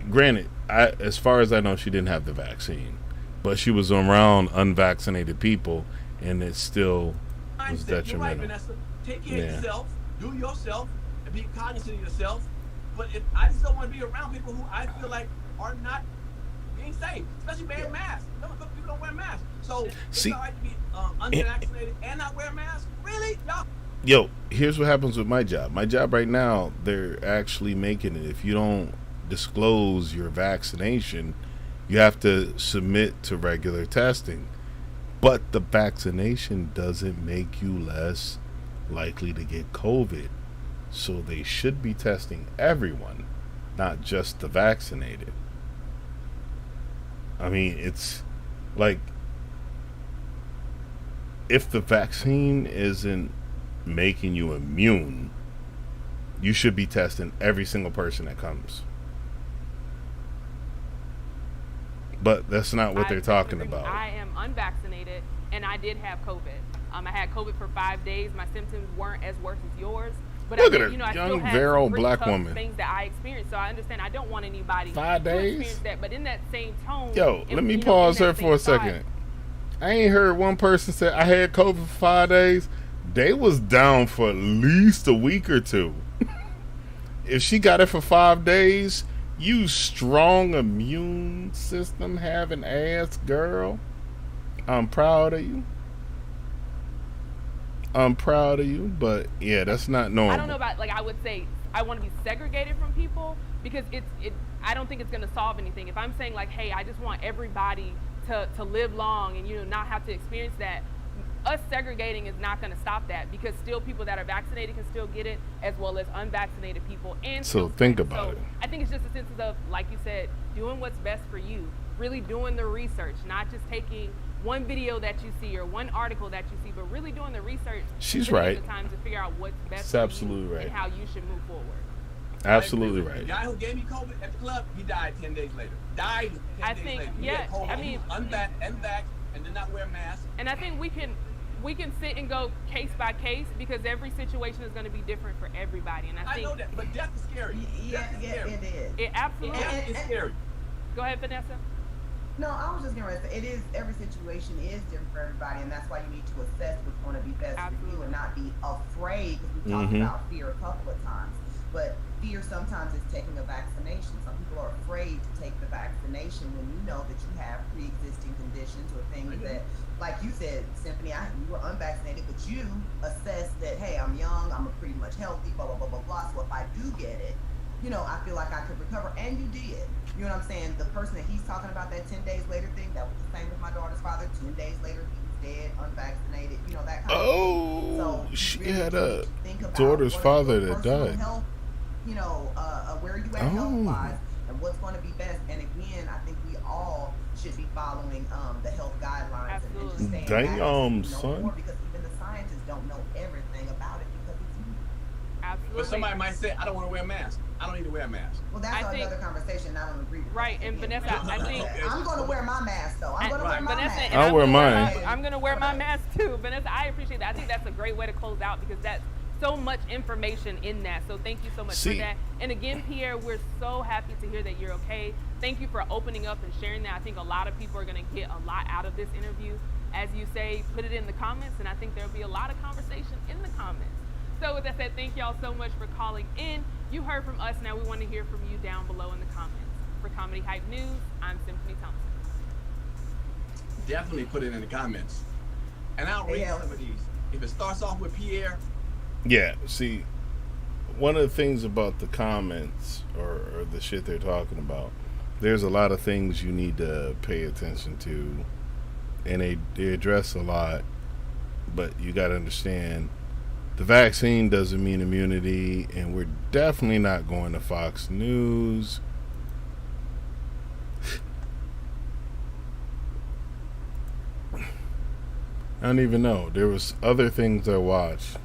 Granted, as far as I know, she didn't have the vaccine, but she was around unvaccinated people, and it still was detrimental. You're right, Vanessa. Take care of yourself, do yourself, and be cognizant of yourself. But I just don't want to be around people who I feel like are not being safe, especially wearing masks. People don't wear masks. So it's all right to be unvaccinated and not wear masks? Really? Y'all? Yo, here's what happens with my job. My job right now, they're actually making it. If you don't disclose your vaccination, you have to submit to regular testing. But the vaccination doesn't make you less likely to get COVID. So they should be testing everyone, not just the vaccinated. I mean, it's like, if the vaccine isn't making you immune, you should be testing every single person that comes. But that's not what they're talking about. I am unvaccinated, and I did have COVID. I had COVID for 5 days. My symptoms weren't as worse as yours. But Look I at her, did, I young, still had virile some really black tough woman. things that I experienced. So I understand. I don't want anybody 5 to days? experience that. But in that same tone, Yo, let me pause her for a second. I ain't heard one person say I had COVID for 5 days. They was down for at least a week or two. If she got it for 5 days, you strong immune system having ass girl, I'm proud of you. I'm proud of you, but yeah, that's not normal. I don't know about, like, I would say I want to be segregated from people because I don't think it's going to solve anything. If I'm saying, like, hey, I just want everybody to live long and, not have to experience that, us segregating is not going to stop that, because still people that are vaccinated can still get it, as well as unvaccinated people. And so think about it. I think it's just a sense of, like you said, doing what's best for you, really doing the research, not just taking one video that you see or one article that you see, but really doing the research. She's right. The time to figure out what's best She's for absolutely you right. and how you should move forward. Absolutely right. The guy who gave me COVID at the club, he died 10 days later. Died 10 days later. He had COVID, I mean, unvaxxed and did not wear masks. And I think we can sit and go case by case, because every situation is going to be different for everybody. And I think know that, but death is scary. Yeah, it is. It absolutely is scary. Go ahead, Vanessa. No, I was just going to say, every situation is different for everybody, and that's why you need to assess what's going to be best for you and not be afraid, because we talked about fear a couple of times. But fear sometimes is taking a vaccination. Some people are afraid to take the vaccination when you know that you have pre-existing conditions or things that, like you said, Symphony, you were unvaccinated, but you assessed that, hey, I'm young, I'm pretty much healthy, blah, blah, blah, blah, blah. So if I do get it, I feel like I could recover. And you did. You know what I'm saying? The person that he's talking about, that 10 days later thing, that was the same with my daughter's father. 10 days later, he was dead, unvaccinated, that kind of thing. So she really had a think about daughter's father that personal died. Health, where you at health-wise, and what's going to be best. And again, I think we all should be following the health guidelines and just staying Damn, son. son. Because even the scientists don't know everything about it because it's new. Absolutely. But somebody might say, I don't want to wear a mask. I don't need to wear a mask. Well, that's another conversation. I don't agree with. Right, and Vanessa, I think I'm going to wear my mask though. I'm going to wear my mask. I'll wear mine. I'm going to wear my mask too, Vanessa. I appreciate that. I think that's a great way to close out, because that's so much information in that. So thank you so much for that. And again, Pierre, we're so happy to hear that you're okay. Thank you for opening up and sharing that. I think a lot of people are going to get a lot out of this interview. As you say, put it in the comments, and I think there'll be a lot of conversation in the comments. So with that said, thank y'all so much for calling in. You heard from us. Now we want to hear from you down below in the comments. For Comedy Hype News, I'm Symphony Thompson. Definitely put it in the comments. And I'll read some of these. if it starts off with Pierre. Yeah, see, one of the things about the comments or the shit they're talking about, there's a lot of things you need to pay attention to, and they address a lot, but you got to understand the vaccine doesn't mean immunity, and we're definitely not going to Fox News. I don't even know. There was other things I watched.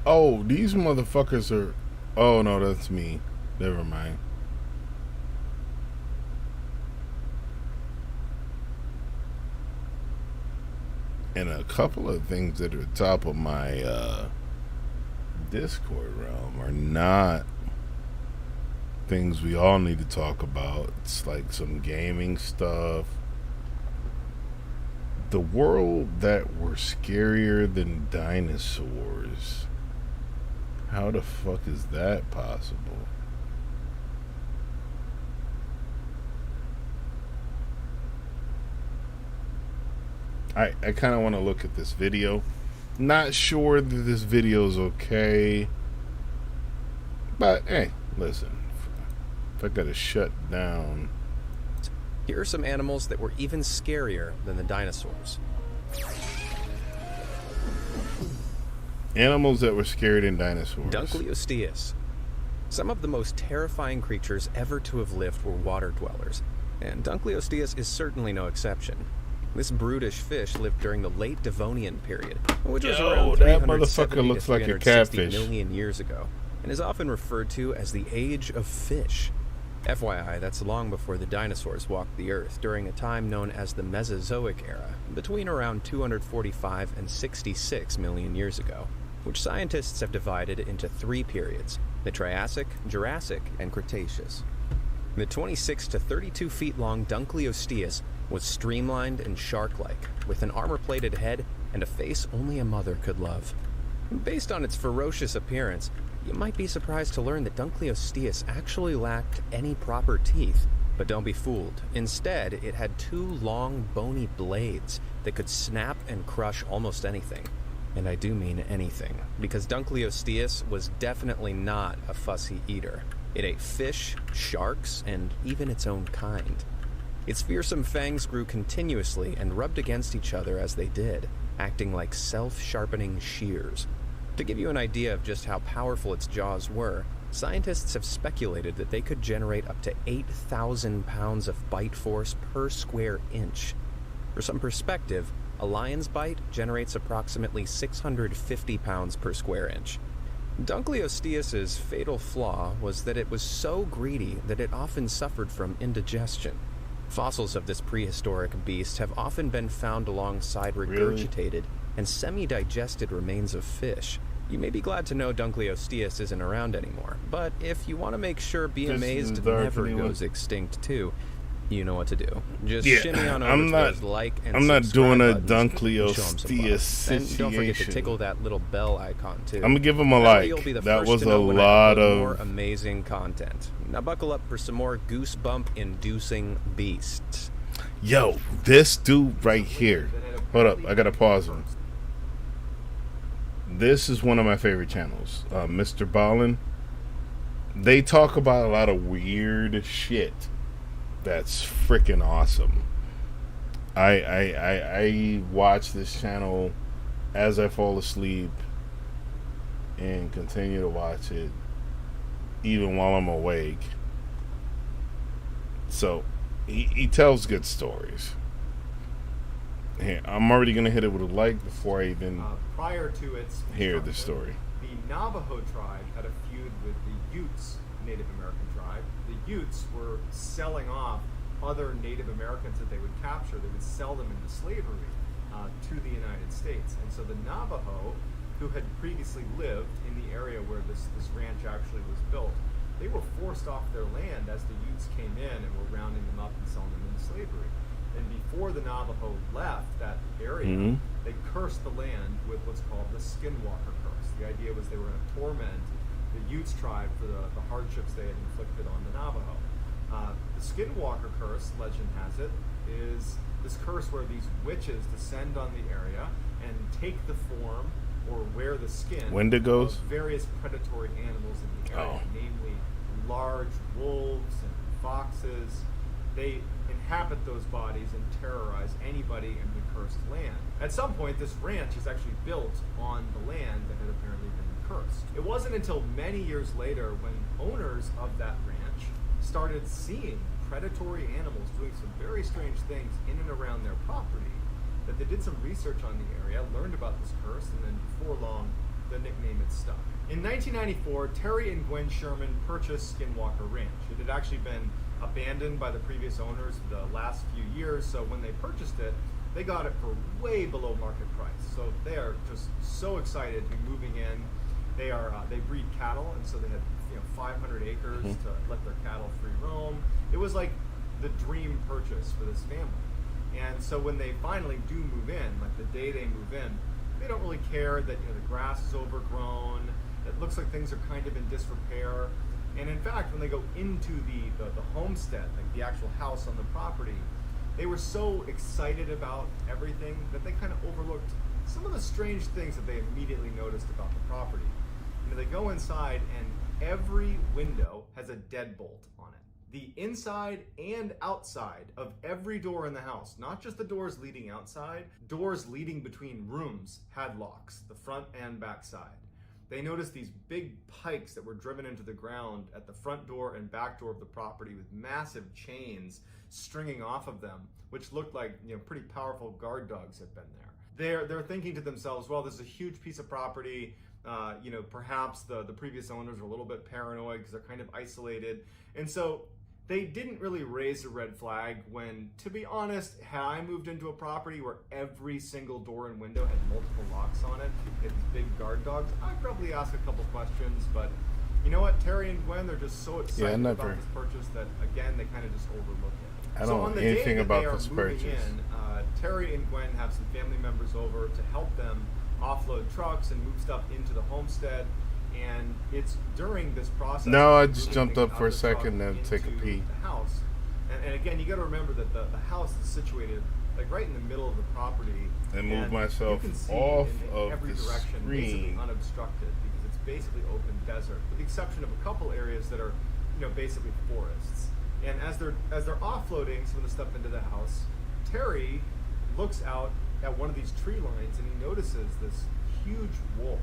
Oh, these motherfuckers are... Oh, no, that's me. Never mind. And a couple of things that are top of my Discord realm are not things we all need to talk about. It's like some gaming stuff. The world that were scarier than dinosaurs. How the fuck is that possible? I kind of want to look at this video. Not sure that this video is okay. But, hey, listen. If I gotta shut down... Here are some animals that were even scarier than the dinosaurs. Animals that were scarier than dinosaurs. Dunkleosteus. Some of the most terrifying creatures ever to have lived were water dwellers, and Dunkleosteus is certainly no exception. This brutish fish lived during the late Devonian period, which was around 370 to 360 million years ago, and is often referred to as the Age of Fish. FYI, that's long before the dinosaurs walked the Earth, during a time known as the Mesozoic era, between around 245 and 66 million years ago, which scientists have divided into 3 periods: the Triassic, Jurassic, and Cretaceous. The 26 to 32 feet long Dunkleosteus was streamlined and shark-like, with an armor-plated head and a face only a mother could love. Based on its ferocious appearance, you might be surprised to learn that Dunkleosteus actually lacked any proper teeth. But don't be fooled. Instead, it had 2 long, bony blades that could snap and crush almost anything. And I do mean anything, because Dunkleosteus was definitely not a fussy eater. It ate fish, sharks, and even its own kind. Its fearsome fangs grew continuously and rubbed against each other as they did, acting like self-sharpening shears. To give you an idea of just how powerful its jaws were, scientists have speculated that they could generate up to 8,000 pounds of bite force per square inch. For some perspective, a lion's bite generates approximately 650 pounds per square inch. Dunkleosteus's fatal flaw was that it was so greedy that it often suffered from indigestion. Fossils of this prehistoric beast have often been found alongside regurgitated and semi-digested remains of fish. You may be glad to know Dunkleosteus isn't around anymore, but if you want to make sure Be Amazed never goes extinct too, you know what to do. Just shimmy on over to those like and I'm not doing a Dunkleosteus situation. And don't forget to tickle that little bell icon too. I'm gonna give him a like. That was a lot of more amazing content. Now buckle up for some more goosebump-inducing beasts. Yo, this dude right here. Hold up, I gotta pause him. This is one of my favorite channels, Mr. Ballin. They talk about a lot of weird shit that's freaking awesome. I watch this channel as I fall asleep and continue to watch it even while I'm awake. So he tells good stories. Here, I'm already gonna hit it with a like before I even prior to its hear the story. The Navajo tribe had a feud with the Utes Native American tribe. The Utes were selling off other Native Americans that they would capture. They would sell them into slavery to the United States. And so the Navajo, who had previously lived in the area where this ranch actually was built, they were forced off their land as the Utes came in and were rounding them up and selling them into slavery. And before the Navajo left that area, they cursed the land with what's called the Skinwalker curse. The idea was they were going to torment the Utes tribe for the hardships they had inflicted on the Navajo. The Skinwalker curse, legend has it, is this curse where these witches descend on the area and take the form or wear the skin Wendigos? of various predatory animals in the area, namely large wolves and foxes. They inhabit those bodies and terrorize anybody in the cursed land. At some point, this ranch is actually built on the land that had apparently been cursed. It wasn't until many years later when owners of that ranch started seeing predatory animals doing some very strange things in and around their property that they did some research on the area, learned about this curse, and then before long, the nickname had stuck. In 1994, Terry and Gwen Sherman purchased Skinwalker Ranch. It had actually been abandoned by the previous owners the last few years, so when they purchased it, they got it for way below market price. So they are just so excited to be moving in. They breed cattle, and so they had 500 acres to let their cattle free roam. It was like the dream purchase for this family. And so when they finally do move in, like the day they move in, they don't really care that the grass is overgrown. It looks like things are kind of in disrepair. And in fact, when they go into the homestead, like the actual house on the property, they were so excited about everything that they kind of overlooked some of the strange things that they immediately noticed about the property. They go inside and every window has a deadbolt on it. The inside and outside of every door in the house, not just the doors leading outside, doors leading between rooms had locks, the front and back side. They noticed these big pikes that were driven into the ground at the front door and back door of the property with massive chains stringing off of them, which looked like pretty powerful guard dogs had been there. They're thinking to themselves, well, this is a huge piece of property. Perhaps the previous owners are a little bit paranoid because they're kind of isolated. And so they didn't really raise a red flag when, to be honest, had I moved into a property where every single door and window had multiple locks on it, had these big guard dogs, I'd probably ask a couple questions. But you know what? Terry and Gwen, they're just so excited about this purchase that, again, they kind of just overlook it. I don't know anything about this purchase. Terry and Gwen have some family members over to help them offload trucks and move stuff into the homestead. And it's during this process. No, I just jumped up for a second to take a peek. The house, and again, you got to remember that the house is situated like right in the middle of the property. And move myself off of the screen, basically unobstructed, because it's basically open desert, with the exception of a couple areas that are, basically forests. And as they're offloading some of the stuff into the house, Terry looks out at one of these tree lines and he notices this huge wolf,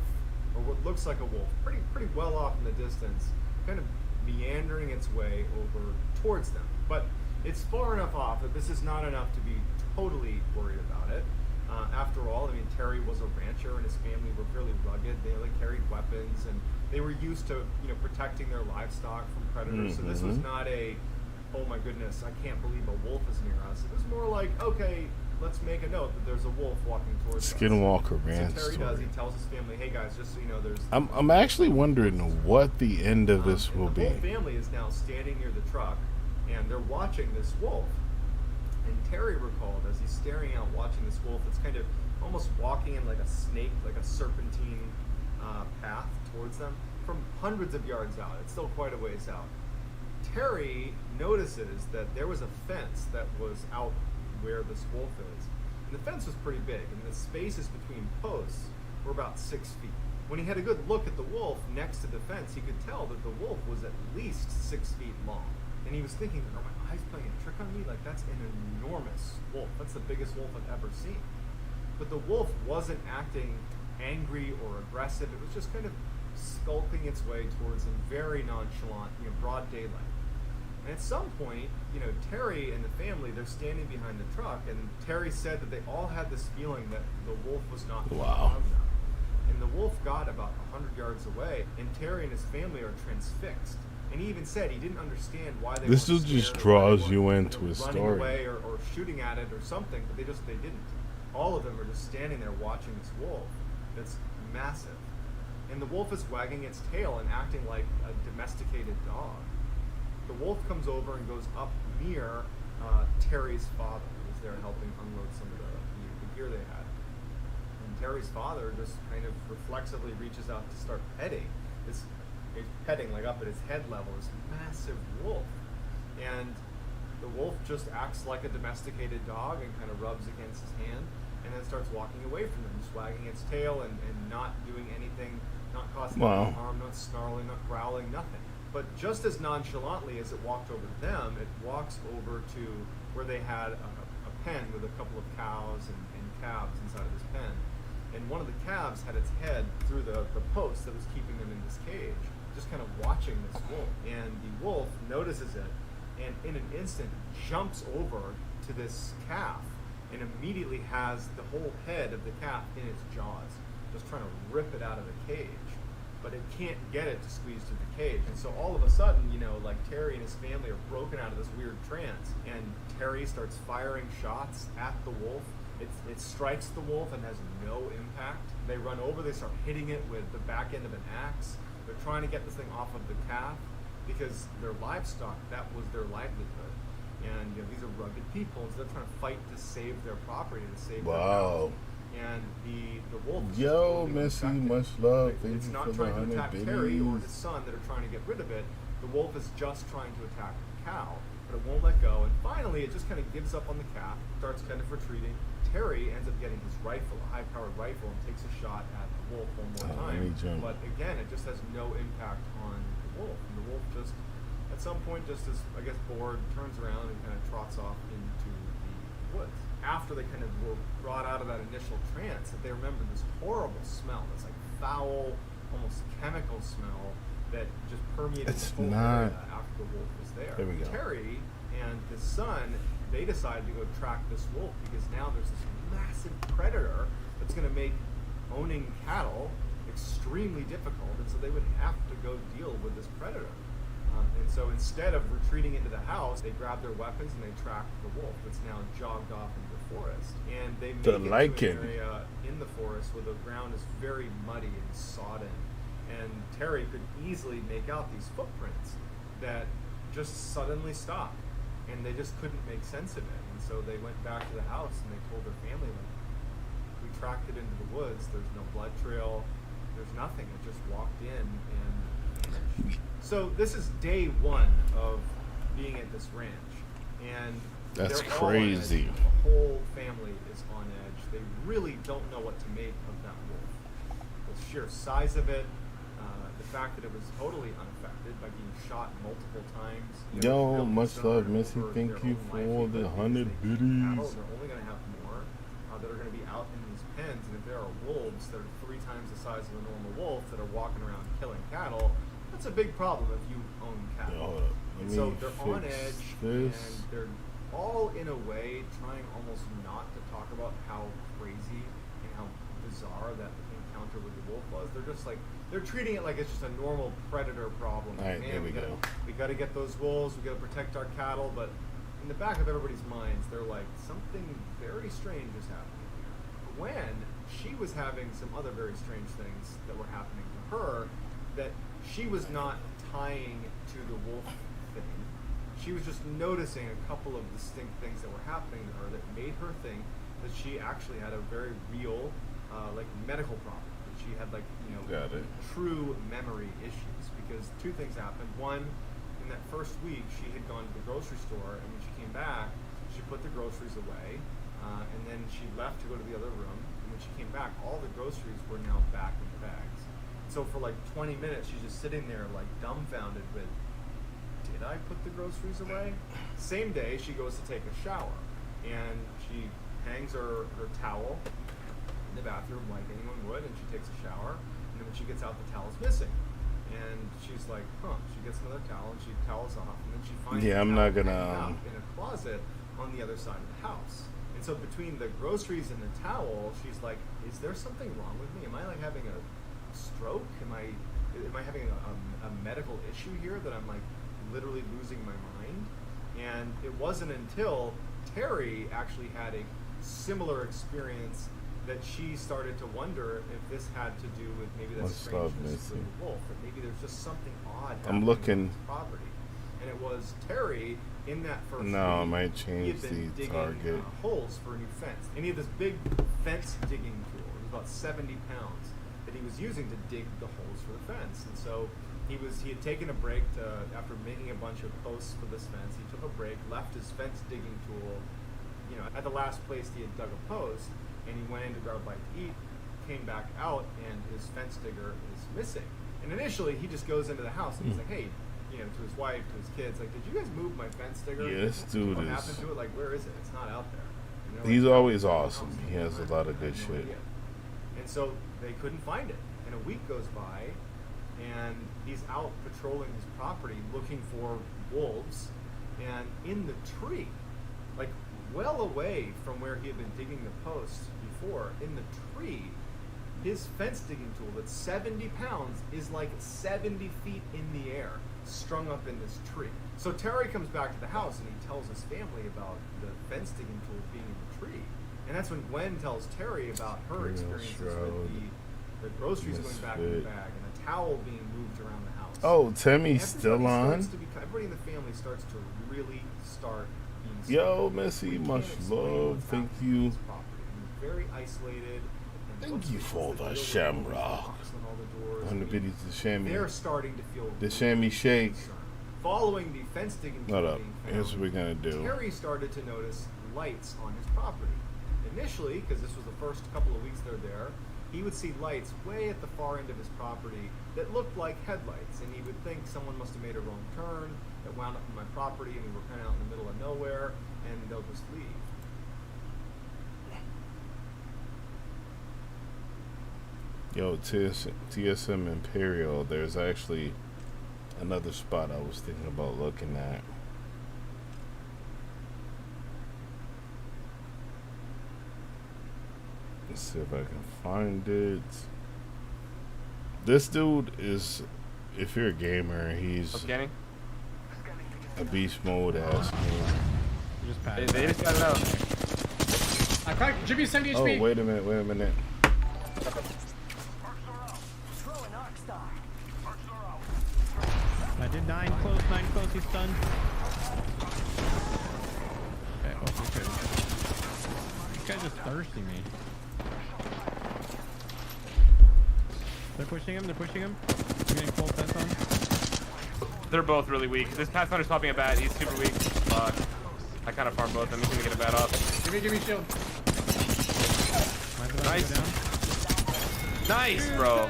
or what looks like a wolf, pretty well off in the distance, kind of meandering its way over towards them. But it's far enough off that this is not enough to be totally worried about it. After all, Terry was a rancher and his family were fairly rugged. They carried weapons and they were used to, protecting their livestock from predators. So this was not a, oh my goodness, I can't believe a wolf is near us. It was more like, okay, let's make a note that there's a wolf walking towards us. Skinwalker Ranch. So Terry does. He tells his family, "Hey guys, just so you know, there's." I'm actually wondering what the end of this will be. The whole family is now standing near the truck, and they're watching this wolf. And Terry recalled, as he's staring out, watching this wolf, it's kind of almost walking in like a snake, like a serpentine path towards them from hundreds of yards out. It's still quite a ways out. Terry notices that there was a fence that was out where this wolf is. And the fence was pretty big, and the spaces between posts were about 6 feet. When he had a good look at the wolf next to the fence, he could tell that the wolf was at least 6 feet long. And he was thinking, are my eyes playing a trick on me? Like, that's an enormous wolf. That's the biggest wolf I've ever seen. But the wolf wasn't acting angry or aggressive. It was just kind of skulking its way towards him, very nonchalant, broad daylight. And at some point, Terry and the family, they're standing behind the truck, and Terry said that they all had this feeling that the wolf was not around them. And the wolf got about 100 yards away, and Terry and his family are transfixed. And he even said he didn't understand why they This weren't just scared, draws you into his running story. away or shooting at it or something, but they didn't. All of them are just standing there watching this wolf that's massive. And the wolf is wagging its tail and acting like a domesticated dog. The wolf comes over and goes up near Terry's father, who was there helping unload some of the gear they had. And Terry's father just kind of reflexively reaches out to start petting. He's petting like up at his head level, this massive wolf. And The wolf just acts like a domesticated dog and kind of rubs against his hand, and then starts walking away from them, just wagging its tail and not doing anything, not causing any harm, not snarling, not growling, nothing. But just as nonchalantly as it walked over to them, it walks over to where they had a pen with a couple of cows and calves inside of this pen. And one of the calves had its head through the post that was keeping them in this cage, just kind of watching this wolf. And the wolf notices it, and in an instant jumps over to this calf and immediately has the whole head of the calf in its jaws, just trying to rip it out of the cage. But it can't get it to squeeze through the cage. And so all of a sudden, like Terry and his family are broken out of this weird trance, and Terry starts firing shots at the wolf. It strikes the wolf and has no impact. They run over, they start hitting it with the back end of an axe. They're trying to get this thing off of the calf because their livestock, that was their livelihood. And these are rugged people, and so they're trying to fight to save their property, to save their cows. And the wolf is totally Missy, unaffected. much love. It's not trying to attack Terry or his son that are trying to get rid of it. The wolf is just trying to attack the cow, but it won't let go. And finally, it just kind of gives up on the calf, starts kind of retreating. Terry ends up getting his rifle, a high-powered rifle, and takes a shot at the wolf one more time. But again, it just has no impact on the wolf. And the wolf just, at some point, just as, I guess, bored, turns around and kind of trots off into the woods. After they kind of were brought out of that initial trance, that they remembered this horrible smell, this like foul, almost chemical smell that just permeated the whole area after the wolf was there. There we go. Terry and his son, they decided to go track this wolf because now there's this massive predator that's going to make owning cattle extremely difficult, and so they would have to go deal with this predator. And so instead of retreating into the house, they grabbed their weapons and they tracked the wolf that's now jogged off into the forest. And they make it to an area in the forest where the ground is very muddy and sodden. And Terry could easily make out these footprints that just suddenly stopped. And they just couldn't make sense of it. And so they went back to the house and they told their family, like, we tracked it into the woods, there's no blood trail, there's nothing. It just walked in and vanished. So this is day one of being at this ranch, and that's they're crazy. All on edge. The whole family is on edge. They really don't know what to make of that wolf. The sheer size of it, the fact that it was totally unaffected by being shot multiple times. Yo, much love, Missy. Thank you for the 100 biddies. They're only going to have more that are going to be out in these pens, and if there are wolves that are 3 times the size of a normal wolf that are walking around killing cattle, that's a big problem if you own cattle. And so they're on edge, and they're all in a way trying almost not to talk about how crazy and how bizarre that encounter with the wolf was. They're just like, they're treating it like it's just a normal predator problem. All right, here we go. We got to get those wolves. We got to protect our cattle. But in the back of everybody's minds, they're like, something very strange is happening here. When she was having some other very strange things that were happening to her, that she was not tying to the wolf thing. She was just noticing a couple of distinct things that were happening to her that made her think that she actually had a very real, like, medical problem. That she had, like, true memory issues. Because 2 things happened. One, in that first week, she had gone to the grocery store, and when she came back, she put the groceries away, and then she left to go to the other room. And when she came back, all the groceries were now back in the bags. So for like 20 minutes, she's just sitting there like dumbfounded with, did I put the groceries away? Same day, she goes to take a shower, and she hangs her towel in the bathroom like anyone would, and she takes a shower, and then when she gets out, the towel's missing. And she's like, she gets another towel, and she towels off, and then she finds the towel hanging up in a closet on the other side of the house. And so between the groceries and the towel, she's like, is there something wrong with me? Am I like having a stroke? Am I having a medical issue here that I'm like literally losing my mind? And it wasn't until Terry actually had a similar experience that she started to wonder if this had to do with maybe that strangeness with the wolf, that maybe there's just something odd happening with this property. And it was Terry in that first week, I might change he had been the digging target. Holes for a new fence. And he had this big fence digging tool. It was about 70 pounds that he was using to dig the holes for the fence. And so he had taken a break after making a bunch of posts for this fence. He took a break, left his fence digging tool, at the last place he had dug a post, and he went in to grab a bite to eat, came back out, and his fence digger is missing. And initially, he just goes into the house and he's like, hey, to his wife, to his kids, like, did you guys move my fence digger? Yeah, this dude what is. happened to it? Like, where is it? It's not out there. He's always awesome. He has a lot of good shit. And so they couldn't find it. And a week goes by, and he's out patrolling his property looking for wolves. And in the tree, like well away from where he had been digging the post before, in the tree, his fence digging tool that's 70 pounds is like 70 feet in the air, strung up in this tree. So Terry comes back to the house and he tells his family about the fence digging tool being in the tree. And that's when Gwen tells Terry about her experiences with the groceries going back in the bag and a towel being moved around the house. Oh, Timmy's still on? Everybody in the family starts to really start being Yo, Missy, much love. Thank you. Very isolated. Thank you for the shamrock. On the videos, the chamois. They're starting to feel the chamois shake. Following the fence digging tool Hold up. being found, Here's what we're gonna do. Terry started to notice lights on his property. Initially, because this was the first couple of weeks they're there, he would see lights way at the far end of his property that looked like headlights, and he would think someone must have made a wrong turn that wound up on my property, and we were kind of out in the middle of nowhere, and they'll just leave. Yo, TSM Imperial, there's actually another spot I was thinking about looking at. Let's see if I can find it. This dude is, if you're a gamer, he's a beast mode ass gamer. They just got it out. I cracked Jimmy 70 HP. Oh, wait a minute. I did 9 close, he's stunned. Okay, okay. This guy's just thirsty me. They're pushing him, He's getting full fence on. They're both really weak. This Pathfinder's popping a bat, he's super weak. Fuck. I kind of farm both of them, he's gonna get a bat off. Give me shield. Nice. Nice, bro.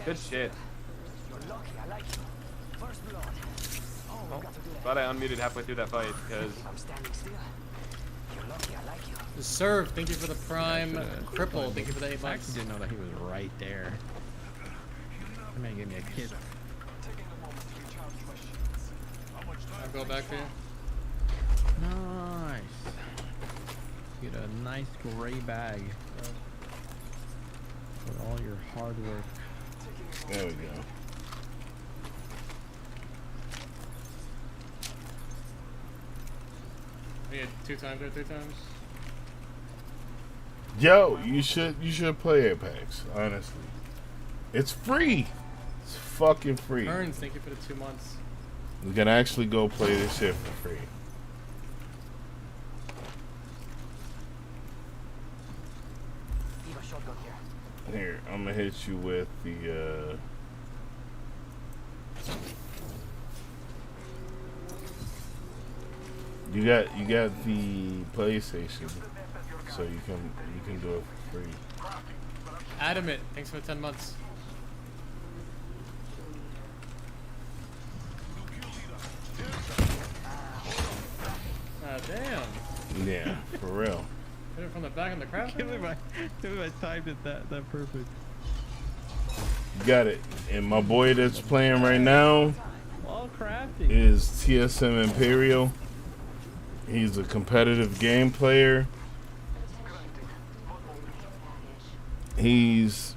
Good shit. Oh, glad I unmuted halfway through that fight because. Serve, thank you for the prime. Cripple, thank you for the 8 bucks. I actually didn't know that he was right there. That man gave me a kiss. I'll go back for you. Nice. Get a nice gray bag for all your hard work. There we go. We had 2 times or 3 times. Yo, you should play Apex, honestly. It's free. It's fucking free. Burns, thank you for the 2 months. You can actually go play this shit for free. Here, I'm gonna hit you with the you got the PlayStation, so you can do it for free. Adamant, thanks for the 10 months. Damn. Yeah, for real. Hit it from the back of the crowd. Can't believe I timed it that perfect. You got it. And my boy that's playing right now is TSM Imperial. He's a competitive game player. He's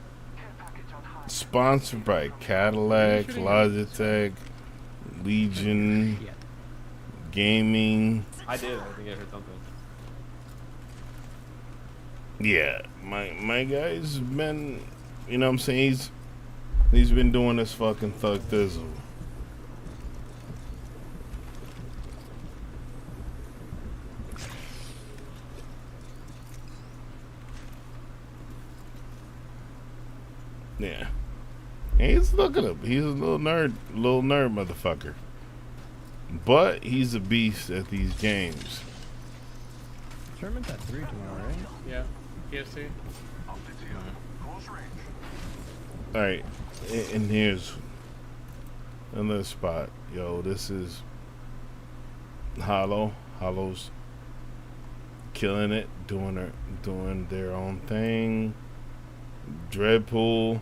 sponsored by Cadillac, Logitech, Legion, Gaming. I did. I think I heard something. Yeah, my guy's been, you know what I'm saying, he's been doing this fucking thug thizzle. Yeah. He's look at him. He's a little nerd motherfucker. But he's a beast at these games. Tournament's at 3 tomorrow, right? Yeah. PFC. Alright, and here's another spot. Yo, this is Hollow. Hollow's killing it, doing their own thing. Dreadpool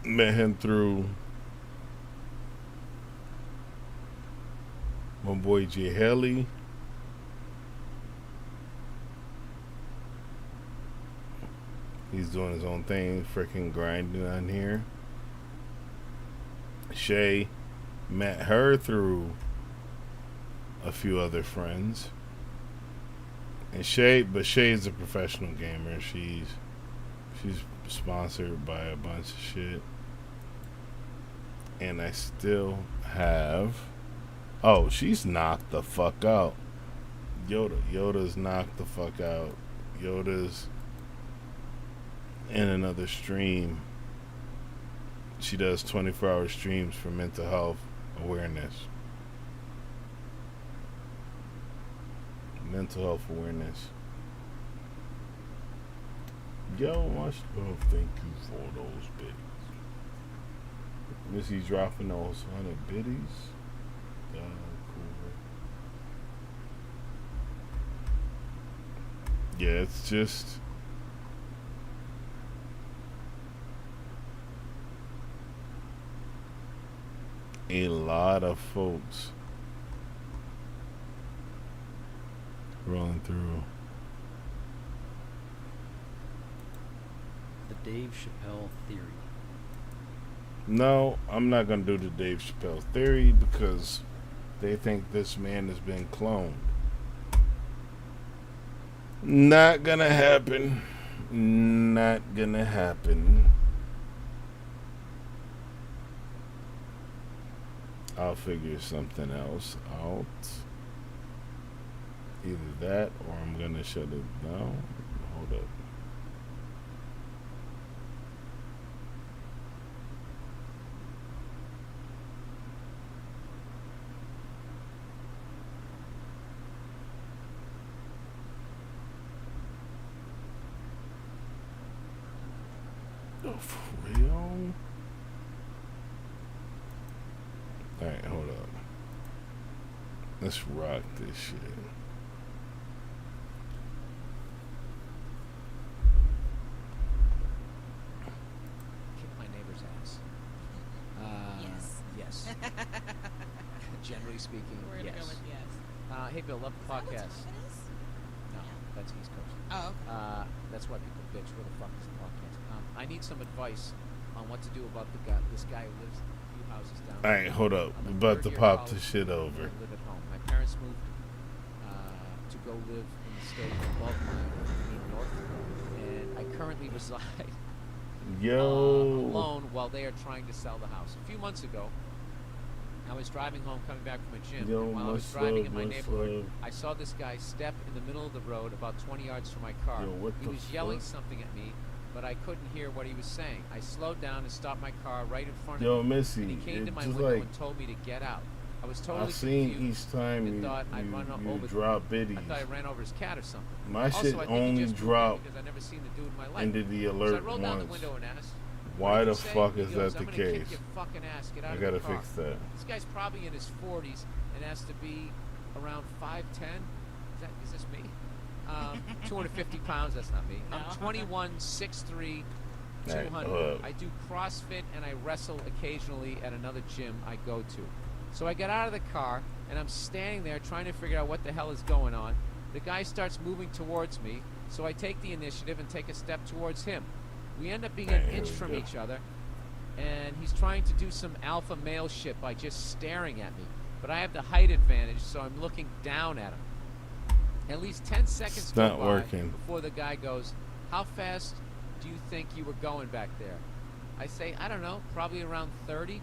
met him through my boy J. Haley. He's doing his own thing, freaking grinding on here. Shay met her through a few other friends. And Shay is a professional gamer. She's sponsored by a bunch of shit. And I still have... Oh, she's knocked the fuck out. Yoda's knocked the fuck out. Yoda's in another stream. She does 24-hour streams for mental health awareness. Mental health awareness. Yo, much love. Thank you for those biddies. Missy dropping those 100 biddies. Cool. Yeah, it's just a lot of folks rolling through. The Dave Chappelle theory. No, I'm not gonna do the Dave Chappelle theory because they think this man has been cloned. Not gonna happen. Not gonna happen. I'll figure something else out. Either that or I'm gonna shut it down. Hold up. Oh, for real? Alright, hold up. Let's rock this shit. Kick my neighbor's ass. Yes. Generally speaking, We're gonna yes. go with yes. Hey, Bill, love the podcast. No, that's East Coast. Oh, okay. That's why people bitch. Where the fuck is the podcast? I need some advice on what to do about this guy who lives a few houses down. Alright, hold up. I'm about to pop the shit over. I live at home. My parents moved to go live in the state above mine in North, and I currently reside alone while they are trying to sell the house. A few months ago, I was driving home coming back from a gym, and while I was driving in my neighborhood, I saw this guy step in the middle of the road about 20 yards from my car. He was yelling something at me, but I couldn't hear what he was saying. I slowed down and stopped my car right in front of me. Missy, and he came to my just window like and told me to get out. I was totally I've seen confused each time and you thought I'd run over drop biddies. I thought I ran over his cat or something. My Also, shit I think he only just moved in dropped because I never seen the dude in my life. into the So I alert rolled down the once. window and asked, Why "What the did you say?" fuck He is goes, that the "I'm gonna kick case? your fucking ass. Get out I of gotta the car." fix that. This guy's probably in his 40s and has to be around 5'10". Is this me? 250 pounds. That's not me. I'm 21, 6'3", 200. I do CrossFit and I wrestle occasionally at another gym I go to. So I get out of the car and I'm standing there trying to figure out what the hell is going on. The guy starts moving towards me, so I take the initiative and take a step towards him. We end up being an inch from each other, and he's trying to do some alpha male shit by just staring at me. But I have the height advantage, so I'm looking down at him. At least 10 seconds go by working. before the guy goes, "How fast do you think you were going back there?" I say, "I don't know, probably around 30.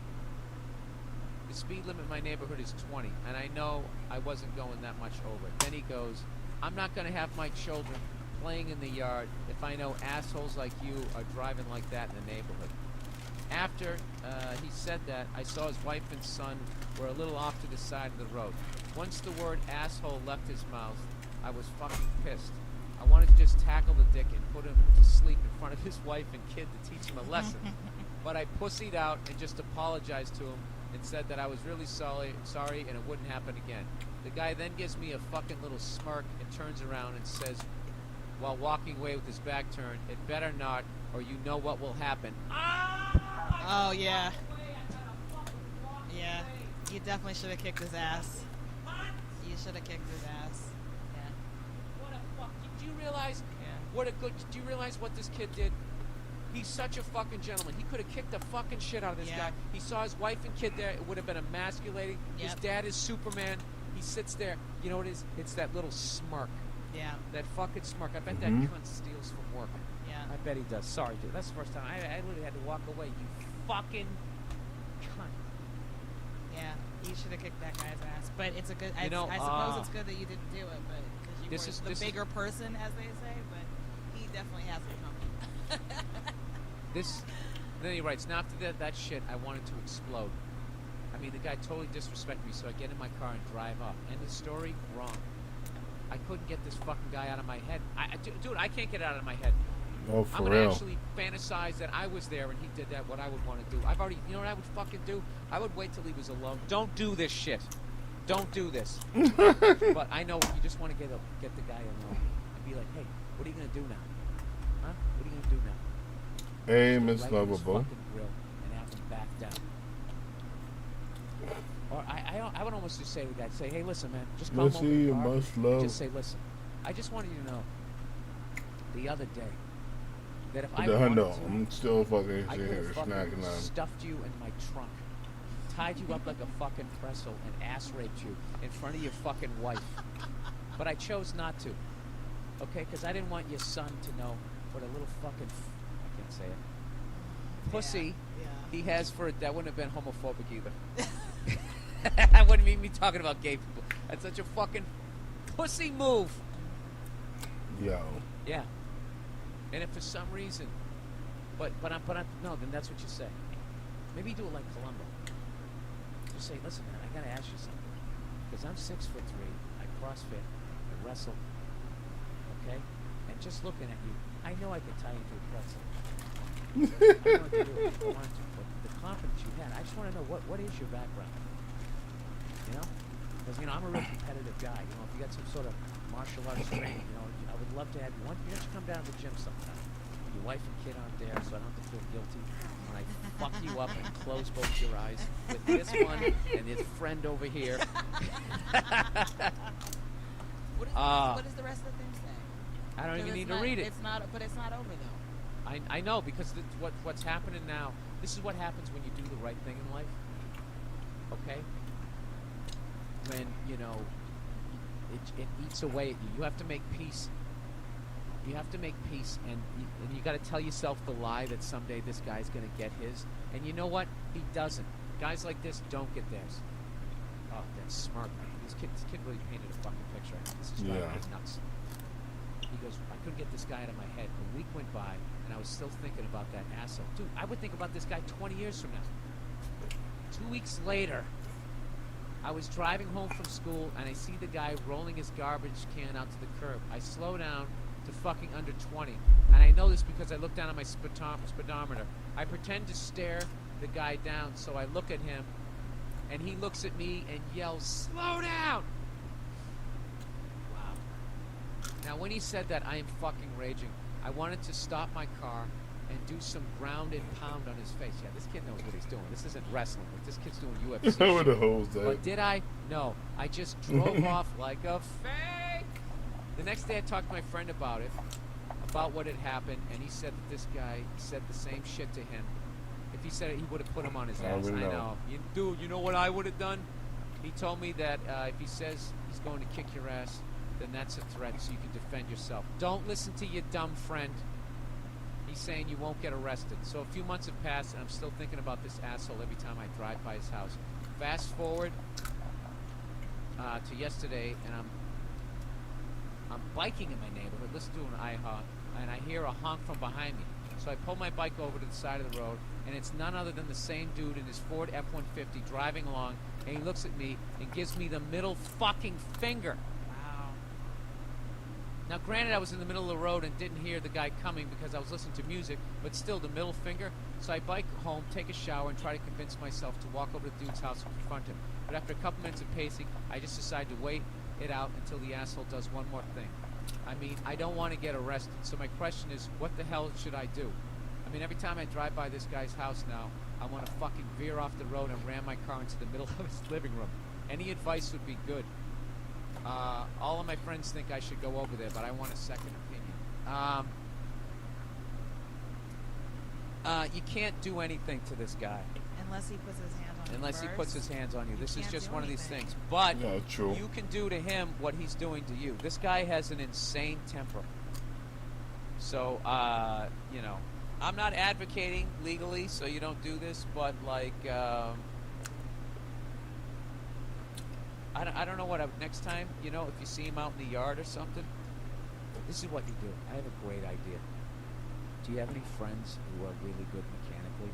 The speed limit in my neighborhood is 20, and I know I wasn't going that much over. Then he goes, "I'm not going to have my children playing in the yard if I know assholes like you are driving like that in the neighborhood." After he said that, I saw his wife and son were a little off to the side of the road. Once the word asshole left his mouth, I was fucking pissed. I wanted to just tackle the dick and put him to sleep in front of his wife and kid to teach him a lesson. But I pussied out and just apologized to him and said that I was really sorry and it wouldn't happen again. The guy then gives me a fucking little smirk and turns around and says, while walking away with his back turned, "It better not, or you know what will happen." Oh, yeah. Yeah. You definitely should have kicked his ass. You should have kicked his ass. Yeah. What a fuck. Do you realize do you realize what this kid did? He's such a fucking gentleman. He could have kicked the fucking shit out of this guy. He saw his wife and kid there. It would have been emasculating. His dad is Superman. He sits there. You know what it is? It's that little smirk. Yeah. That fucking smirk. I bet that cunt steals from work. Yeah. I bet he does. Sorry, dude. That's the first time. I literally had to walk away. You fucking cunt. Yeah. You should have kicked that guy's ass. But it's a good... I suppose it's good that you didn't do it, but because you were the bigger person, as they say, but he definitely has it coming. Then he writes, now after that shit, I wanted to explode. I mean, the guy totally disrespected me, so I get in my car and drive off. End of story, wrong. I couldn't get this fucking guy out of my head. Dude, I can't get it out of my head. Oh, for I'm real. gonna actually fantasize that I was there and he did that, what I would want to do. I've already, you know what I would fucking do? I would wait till he was alone. Don't do this shit. Don't do this. But I know you just want to get the guy alone and be like, hey, what are you gonna do now? Huh? What are you gonna do now? Hey, Miss Right Lovable. in his fucking grill and have him back down. Or I would almost just say to the guy, say, hey, listen, man, just come over Missy, to the car. much love. Just say, listen, I just wanted you to know the other day that if I No, wanted no, to, I'm still fucking I sitting could here have fucking snacking on. stuffed you in my trunk, tied you up like a fucking pretzel, and ass raped you in front of your fucking wife. But I chose not to, okay? Because I didn't want your son to know what a little fucking I can't say it pussy he has for it. That wouldn't have been homophobic either. I wouldn't mean me talking about gay people. That's such a fucking pussy move. Yo. Yeah. And if for some reason, but no, then that's what you say. Maybe do it like Columbo. Just say, listen, man, I gotta ask you something. Because I'm 6'3", I CrossFit, I wrestle, okay? And just looking at you, I know I could tie you to a pretzel. I don't have to do it if I want to, but the confidence you had, I just want to know what is your background? You know? Because, I'm a real competitive guy. If you got some sort of martial arts training, I would love to have you. Why don't you come down to the gym sometime? Your wife and kid aren't there, so I don't have to feel guilty when I fuck you up and close both your eyes with this one and this friend over here. What does the rest of the thing say? I don't even need to read it. But it's not over though. I know, because what's happening now, this is what happens when you do the right thing in life. Okay? When, it eats away at you. You have to make peace. You have to make peace, and you got to tell yourself the lie that someday this guy's going to get his. And you know what? He doesn't. Guys like this don't get theirs. Oh, that's smart, man. This kid really painted a fucking picture. This is driving me nuts. He goes, I couldn't get this guy out of my head. A week went by, and I was still thinking about that asshole. Dude, I would think about this guy 20 years from now. 2 weeks later, I was driving home from school, and I see the guy rolling his garbage can out to the curb. I slow down to fucking under 20, and I know this because I look down at my speedometer. I pretend to stare the guy down, so I look at him, and he looks at me and yells, "Slow down!" Wow. Now, when he said that, I am fucking raging. I wanted to stop my car and do some ground and pound on his face. Yeah, this kid knows what he's doing. This isn't wrestling. Like, this kid's doing UFC Where shit. the hell's that? But did I? No. I just drove off like a fake. The next day I talked to my friend about it, about what had happened, and he said that this guy said the same shit to him. If he said it, he would have put him on his ass. I know. Dude, you know what I would have done? He told me that if he says he's going to kick your ass, then that's a threat, so you can defend yourself. Don't listen to your dumb friend. He's saying you won't get arrested. So a few months have passed, and I'm still thinking about this asshole every time I drive by his house. Fast forward to yesterday, and I'm biking in my neighborhood, listening to an IHA, and I hear a honk from behind me. So I pull my bike over to the side of the road, and it's none other than the same dude in his Ford F-150 driving along, and he looks at me and gives me the middle fucking finger. Wow. Now, granted, I was in the middle of the road and didn't hear the guy coming because I was listening to music, but still the middle finger. So I bike home, take a shower, and try to convince myself to walk over to the dude's house and confront him. But after a couple minutes of pacing, I just decide to wait it out until the asshole does one more thing. I mean, I don't want to get arrested, so my question is, what the hell should I do? I mean, every time I drive by this guy's house now, I want to fucking veer off the road and ram my car into the middle of his living room. Any advice would be good. All of my friends think I should go over there, but I want a second opinion. You can't do anything to this guy. Unless he puts his hands on you. Unless he puts his hands on you. This is can't just do one of these anything. things. But Yeah, true. you can do to him what he's doing to you. This guy has an insane temper. So, you know, I'm not advocating legally, so you don't do this, but like, I don't know what, next time, you know, if you see him out in the yard or something, this is what you do. I have a great idea. Do you have any friends who are really good mechanically?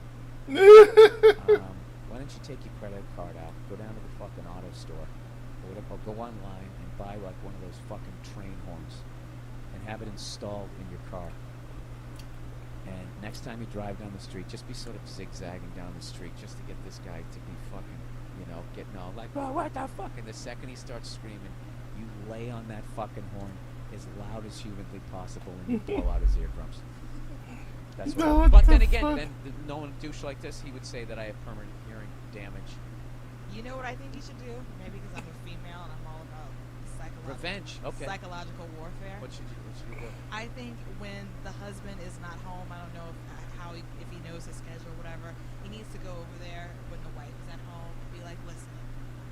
Why don't you take your credit card out, go down to the fucking auto store, or whatever, go online and buy like one of those fucking train horns and have it installed in your car. And next time you drive down the street, just be sort of zigzagging down the street just to get this guy to be fucking, you know, getting all like, oh, what the fuck? And the second he starts screaming, you lay on that fucking horn as loud as humanly possible and you blow out his eardrums. That's what. No, But what then the again, fuck? then no one douche like this, he would say that I have permanent hearing damage. You know what I think you should do? Maybe because I'm a female and I'm all about Revenge. Okay. psychological warfare. What should you do? I think when the husband is not home, I don't know if he knows his schedule or whatever, he needs to go over there when the wife is at home and be like, listen,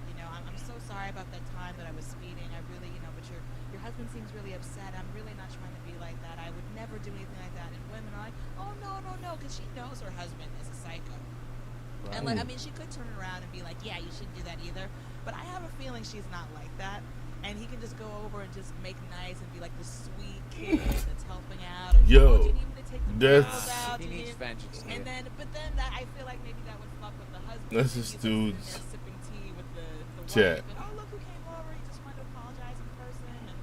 you know, I'm so sorry about that time that I was speeding. I really, you know, but your husband seems really upset. I'm really not trying to be like that. I would never do anything like that. And women are like, oh, no, because she knows her husband is a psycho. Right. And like, I mean, she could turn around and be like, yeah, you shouldn't do that either. But I have a feeling she's not like that. And he can just go over and just make nice and be like the sweet kid that's helping out. Or, Yo, oh, do you need me to take the girls out? He Do you needs need-" vengeance. And then, but then that, I feel like maybe that would fuck with the husband. That's He's just just sitting dudes. there sipping tea with the Chat. wife. And, oh, look who came over. He just wanted to apologize in person. And,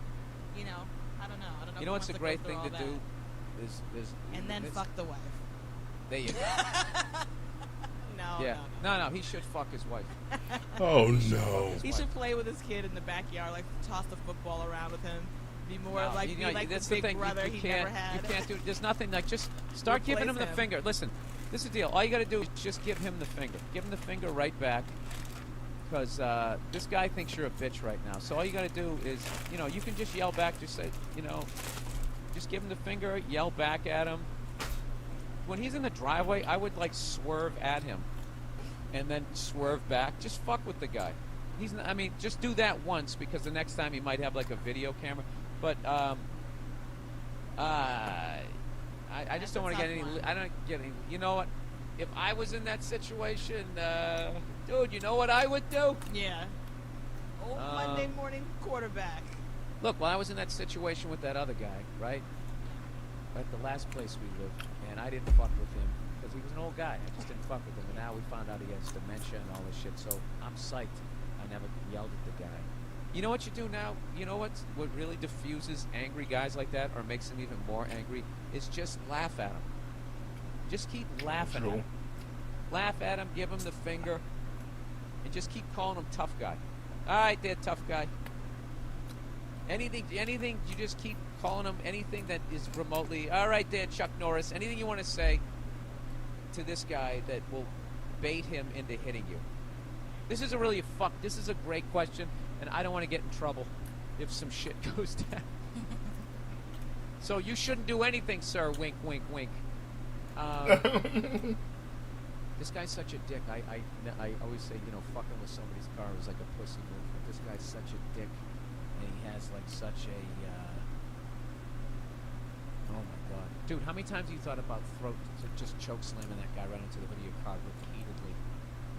you know, I don't know. You know what's a great thing to do? Is And then fuck the wife. There you go. No, Yeah. No, he should fuck his wife. Oh He should fuck no. his He wife. should play with his kid in the backyard, like toss the football around with him. Be more No, like, you be know, like that's the big thing. brother you he can't, never had. You can't do. There's nothing like just start giving him Replace the him. finger. Listen, this is the deal. All you got to do is just give him the finger. Give him the finger right back. Because this guy thinks you're a bitch right now. So all you got to do is, you know, you can just yell back. Just say, you know, just give him the finger. Yell back at him. When he's in the driveway, I would like swerve at him, and then swerve back. Just fuck with the guy. He's. I mean, just do that once because the next time he might have like a video camera. But I just don't want to get any. I don't get any. You know what? If I was in that situation, dude, you know what I would do? Yeah. Old Monday morning quarterback. Look, when I was in that situation with that other guy, right? At the last place we lived, and I didn't fuck with him because he was an old guy. I just didn't fuck with him. And now we found out he has dementia and all this shit. So I'm psyched. I never yelled at the guy. You know what you do now? You know what really diffuses angry guys like that or makes them even more angry is just laugh at him. Just keep laughing at him. Laugh at him, give him the finger, and just keep calling him tough guy. All right, there, tough guy. Anything, you just keep calling him anything that is remotely, all right there, Chuck Norris, anything you want to say to this guy that will bait him into hitting you. This is this is a great question, and I don't want to get in trouble if some shit goes down. So you shouldn't do anything, sir, wink, wink, wink. This guy's such a dick. I always say, you know, fucking with somebody's car is like a pussy move, but this guy's such a dick, and he has like such a, oh my god. Dude, how many times have you thought about just choke slamming that guy right into the hood of your car repeatedly?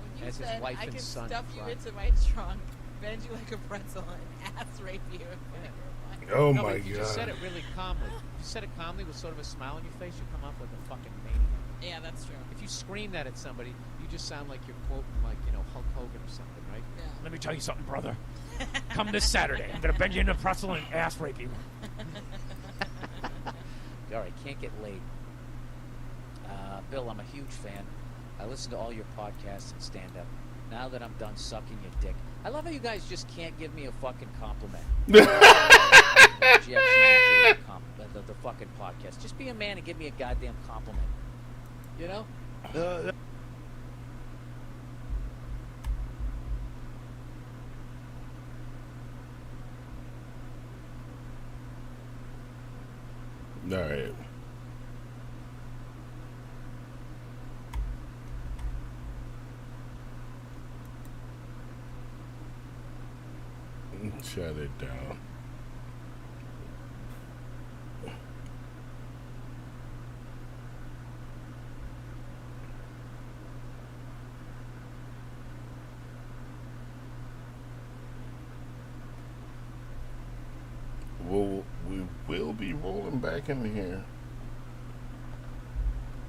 When you As his said, wife I and can son stuff you cried. into my trunk, bend you like a pretzel, and ass rape you in front of your wife. Oh no, my but if you God. just said it really calmly, if you said it calmly with sort of a smile on your face, you come off like a fucking maniac. Yeah, that's true. If you scream that at somebody, you just sound like you're quoting, like, you know, Hulk Hogan or something, right? Yeah. Let me tell you something, brother. Come this Saturday. I'm gonna bend you into a pretzel and ass rape you. All right, can't get laid. Bill, I'm a huge fan. I listen to all your podcasts and stand up. Now that I'm done sucking your dick, I love how you guys just can't give me a fucking compliment. You actually enjoy the fucking podcast. Just be a man and give me a goddamn compliment. You know? All right. Shut it down. Well, we will be rolling back in here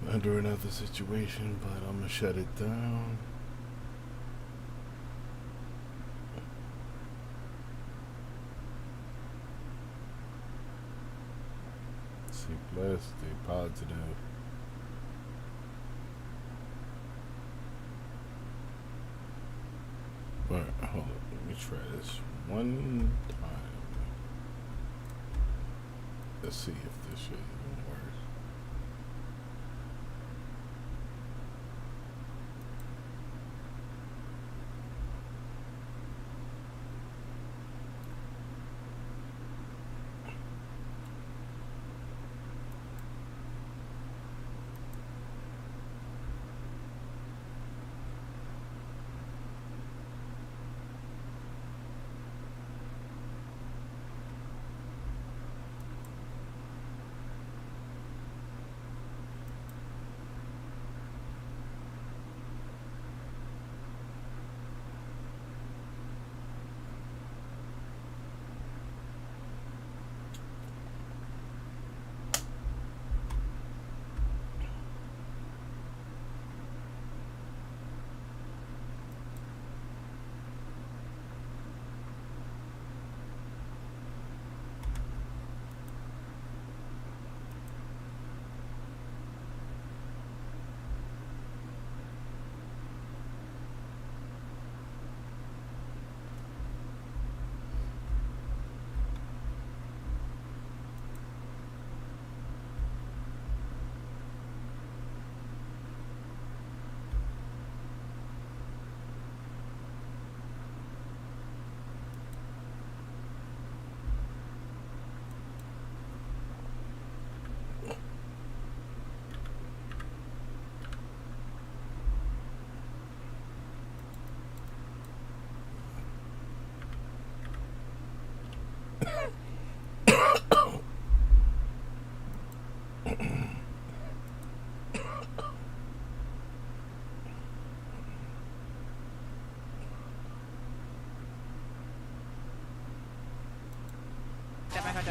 under another situation, but I'm gonna shut it down. Stay blessed, stay positive. Alright, hold on, let me try this one time. Let's see if this shit even works.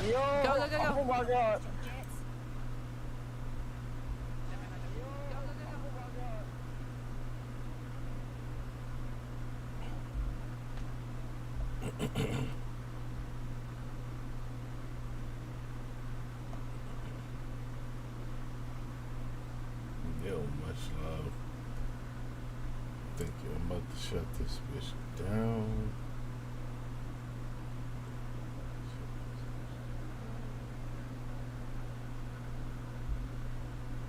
Yo, Go, go, go, go. Oh my God. Yo, much love. Thank you. I'm about to shut this bitch down.